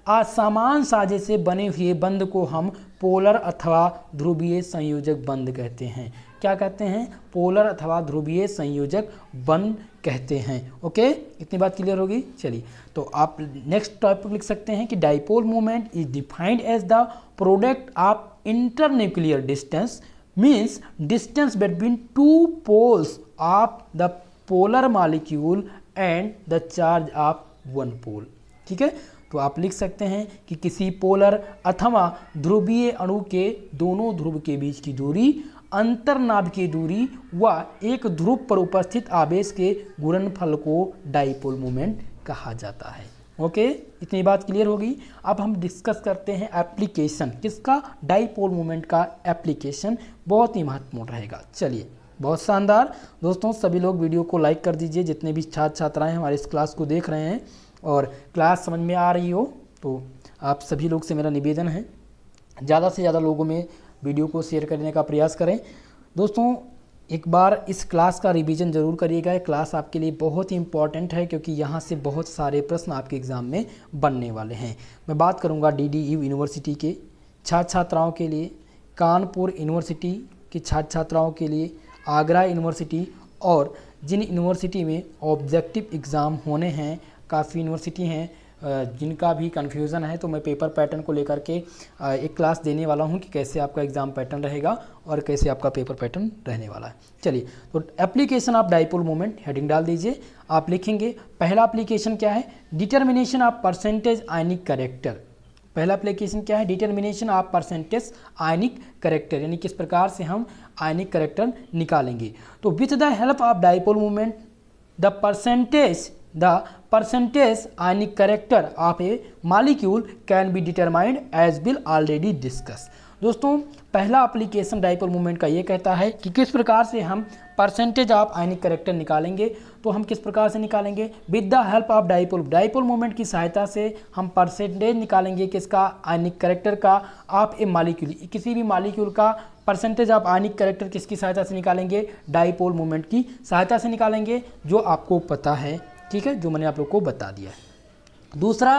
असमान साझे से बने हुए बंध को हम पोलर अथवा ध्रुवीय संयोजक बंध कहते हैं। क्या कहते हैं, पोलर अथवा ध्रुवीय संयोजक बंध कहते हैं। ओके, इतनी बात क्लियर होगी। चलिए, तो आप नेक्स्ट टॉपिक लिख सकते हैं कि dipole moment is defined as the product of internuclear distance, means distance between two poles of the polar molecule and the charge of one pole. ठीक है, तो आप लिख सकते हैं कि किसी पोलर अथवा ध्रुवीय अणु के दोनों ध्रुव के बीच की दूरी, अंतर्नाभिकीय दूरी व एक ध्रुव पर उपस्थित आवेश के गुणनफल को डाइपोल मोमेंट कहा जाता है। ओके, इतनी बात क्लियर होगी। अब हम डिस्कस करते हैं एप्लीकेशन, किसका, डाइपोल मोमेंट का एप्लीकेशन बहुत ही महत्वपूर्ण रहेगा। चलिए, बहुत शानदार दोस्तों, सभी लोग वीडियो को लाइक कर दीजिए, जितने भी छात्र छात्राएं हमारे इस क्लास को देख रहे हैं और क्लास समझ में आ रही हो तो आप सभी लोग से मेरा निवेदन है ज़्यादा से ज़्यादा लोगों में वीडियो को शेयर करने का प्रयास करें। दोस्तों एक बार इस क्लास का रिवीजन ज़रूर करिएगा, ये क्लास आपके लिए बहुत ही इम्पॉर्टेंट है क्योंकि यहाँ से बहुत सारे प्रश्न आपके एग्ज़ाम में बनने वाले हैं। मैं बात करूँगा DDU यूनिवर्सिटी के छात्र छात्राओं के लिए, कानपुर यूनिवर्सिटी के छात्र छात्राओं के लिए, आगरा यूनिवर्सिटी और जिन यूनिवर्सिटी में ऑब्जेक्टिव एग्ज़ाम होने हैं, काफ़ी यूनिवर्सिटी हैं जिनका भी कन्फ्यूज़न है, तो मैं पेपर पैटर्न को लेकर के एक क्लास देने वाला हूं कि कैसे आपका एग्ज़ाम पैटर्न रहेगा और कैसे आपका पेपर पैटर्न रहने वाला है। चलिए, तो application of dipole moment heading डाल दीजिए। आप लिखेंगे पहला एप्लीकेशन क्या है, determination of percentage ionic character. पहला एप्लीकेशन क्या है, determination of percentage ionic character, यानी किस प्रकार से हम आयनिक कैरेक्टर निकालेंगे। तो with the help of dipole moment the percentage ionic character of a molecule can be determined as will already discuss। दोस्तों पहला एप्लीकेशन डाइपोल मोमेंट का ये कहता है कि किस प्रकार से हम परसेंटेज ऑफ आयनिक कैरेक्टर निकालेंगे। तो हम किस प्रकार से निकालेंगे, with the help of dipole moment की सहायता से हम परसेंटेज निकालेंगे किसका, आयनिक कैरेक्टर का, ऑफ ए मॉलिक्यूल, किसी भी मॉलिक्यूल का परसेंटेज ऑफ आयनिक कैरेक्टर किसकी सहायता से निकालेंगे, डाइपोल मोमेंट की सहायता से निकालेंगे, जो आपको पता है। ठीक है, जो मैंने आप लोग को बता दिया है। दूसरा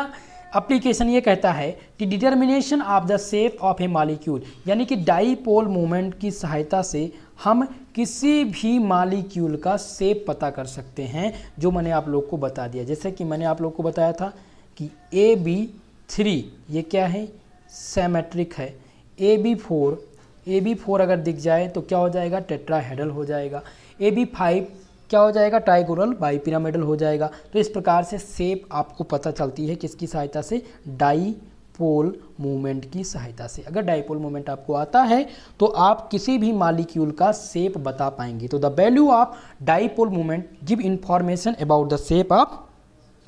एप्लीकेशन ये कहता है कि determination of the shape of A molecule, यानी कि डाइपोल मोमेंट की सहायता से हम किसी भी मॉलिक्यूल का शेप पता कर सकते हैं, जो मैंने आप लोग को बता दिया। जैसे कि मैंने आप लोग को बताया था कि AB3 ये क्या है, सिमेट्रिक है। AB4 अगर दिख जाए तो क्या हो जाएगा, टेट्राहेड्रल हो जाएगा। AB5 क्या हो जाएगा, ट्राइगोनल बाइपिरामिडल हो जाएगा। तो इस प्रकार से शेप आपको पता चलती है किसकी सहायता से, डाइपोल मूवमेंट की सहायता से। अगर डाइपोल मूवमेंट आपको आता है तो आप किसी भी मॉलिक्यूल का शेप बता पाएंगे। तो the value of dipole movement give information about the shape of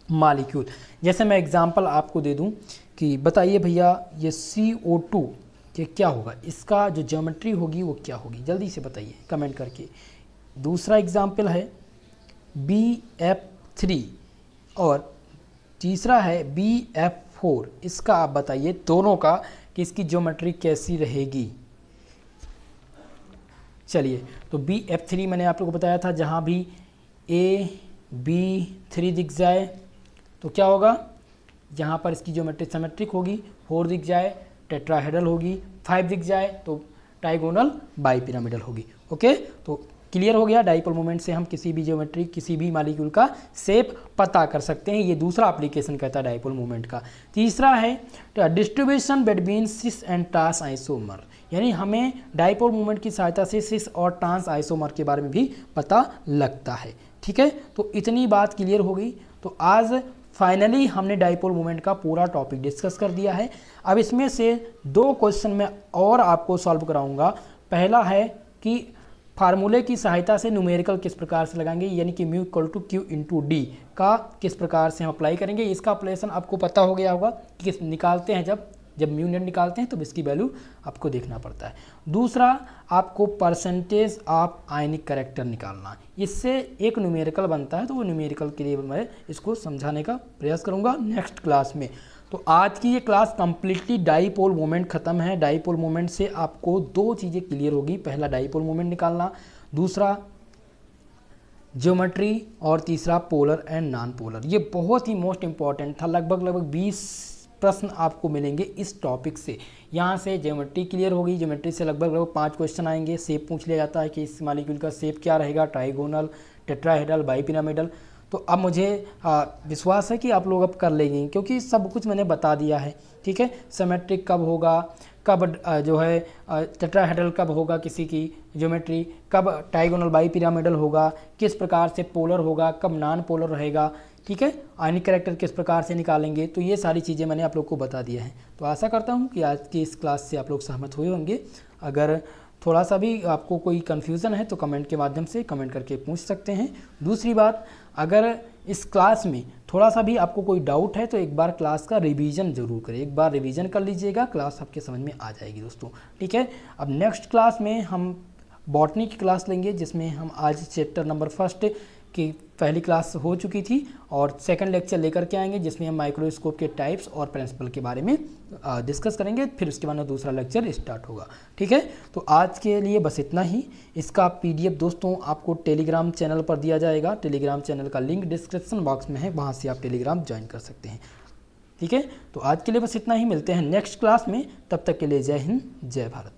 molecule. जैसे मैं एग्जांपल आपको दे दूं कि बताइए भैया ये CO2 ये क्या होगा, इसका जो ज्योमेट्री होगी वो क्या होगी, जल्दी से बताइए कमेंट करके। दूसरा एग्जाम्पल है BF3 और तीसरा है BF4, इसका आप बताइए दोनों का कि इसकी ज्योमेट्री कैसी रहेगी। चलिए, तो BF3 मैंने आप लोगों को बताया था, जहाँ भी AB3 दिख जाए तो क्या होगा, यहाँ पर इसकी ज्योमेट्री सिमेट्रिक होगी। 4 दिख जाए टेट्राहेड्रल होगी, 5 दिख जाए तो ट्राइगोनल बाइपिरामिडल होगी। ओके, तो क्लियर हो गया। डाइपोल मोमेंट से हम किसी भी ज्योमेट्री, किसी भी मॉलिक्यूल का शेप पता कर सकते हैं। ये दूसरा एप्लीकेशन कहता है डाइपोल मोमेंट का। तीसरा है distribution between cis and trans isomer, यानी हमें डाइपोल मोमेंट की सहायता से सिस और ट्रांस आइसोमर के बारे में भी पता लगता है। ठीक है, तो इतनी बात क्लियर हो गई। तो आज फाइनली हमने डाइपोल मोमेंट का पूरा टॉपिक डिस्कस कर दिया है। अब इसमें से 2 क्वेश्चन मैं और आपको सॉल्व कराऊंगा। पहला है कि फार्मूले की सहायता से न्यूमेरिकल किस प्रकार से लगाएंगे, यानी कि mu equal to Q into D का किस प्रकार से हम अप्लाई करेंगे। इसका अप्लेसन आपको पता हो गया होगा कि किस निकालते हैं, जब म्यू नेट निकालते हैं तो इसकी वैल्यू आपको देखना पड़ता है। दूसरा, आपको परसेंटेज ऑफ आयनिक कैरेक्टर निकालना, इससे एक न्यूमेरिकल बनता है। तो वो न्यूमेरिकल के लिए मैं इसको समझाने का प्रयास करूँगा नेक्स्ट क्लास में। तो आज की ये क्लास कंप्लीटली डाइपोल मोमेंट खत्म है। डाइपोल मोमेंट से आपको 2 चीज़ें क्लियर होगी, पहला डाइपोल मोमेंट निकालना, दूसरा ज्योमेट्री, और तीसरा पोलर एंड नॉन पोलर। ये बहुत ही मोस्ट इंपॉर्टेंट था। लगभग 20 प्रश्न आपको मिलेंगे इस टॉपिक से। यहाँ से ज्योमेट्री क्लियर होगी, ज्योमेट्री से लगभग 5 क्वेश्चन आएंगे। शेप पूछ लिया जाता है कि इस मॉलिक्यूल का शेप क्या रहेगा, ट्राइगोनल, टेट्राहेड्रल, बाइपिरामिडल। तो अब मुझे विश्वास है कि आप लोग अब कर लेंगे, क्योंकि सब कुछ मैंने बता दिया है। ठीक है, सिमेट्रिक कब होगा, कब जो है टेट्राहेड्रल कब होगा किसी की ज्योमेट्री, कब ट्राइगोनल बाइपिरामिडल होगा, किस प्रकार से पोलर होगा, कब नॉन पोलर रहेगा। ठीक है, आयनिक कैरेक्टर किस प्रकार से निकालेंगे। तो ये सारी चीज़ें मैंने आप लोग को बता दिया है। तो आशा करता हूँ कि आज की इस क्लास से आप लोग सहमत हुए होंगे। अगर थोड़ा सा भी आपको कोई कन्फ्यूज़न है तो कमेंट के माध्यम से कमेंट करके पूछ सकते हैं। दूसरी बात, अगर इस क्लास में थोड़ा सा भी आपको कोई डाउट है तो एक बार क्लास का रिवीजन जरूर करें, एक बार रिवीजन कर लीजिएगा, क्लास आपके समझ में आ जाएगी दोस्तों। ठीक है, अब नेक्स्ट क्लास में हम बॉटनी की क्लास लेंगे, जिसमें हम आज चैप्टर नंबर 1 की पहली क्लास हो चुकी थी और सेकंड लेक्चर लेकर के आएंगे, जिसमें हम माइक्रोस्कोप के टाइप्स और प्रिंसिपल के बारे में डिस्कस करेंगे। फिर उसके बाद में दूसरा लेक्चर स्टार्ट होगा। ठीक है, तो आज के लिए बस इतना ही। इसका PDF दोस्तों आपको टेलीग्राम चैनल पर दिया जाएगा। टेलीग्राम चैनल का लिंक डिस्क्रिप्शन बॉक्स में है, वहाँ से आप टेलीग्राम ज्वाइन कर सकते हैं। ठीक है, तो आज के लिए बस इतना ही। मिलते हैं नेक्स्ट क्लास में, तब तक के लिए जय हिंद, जय भारत।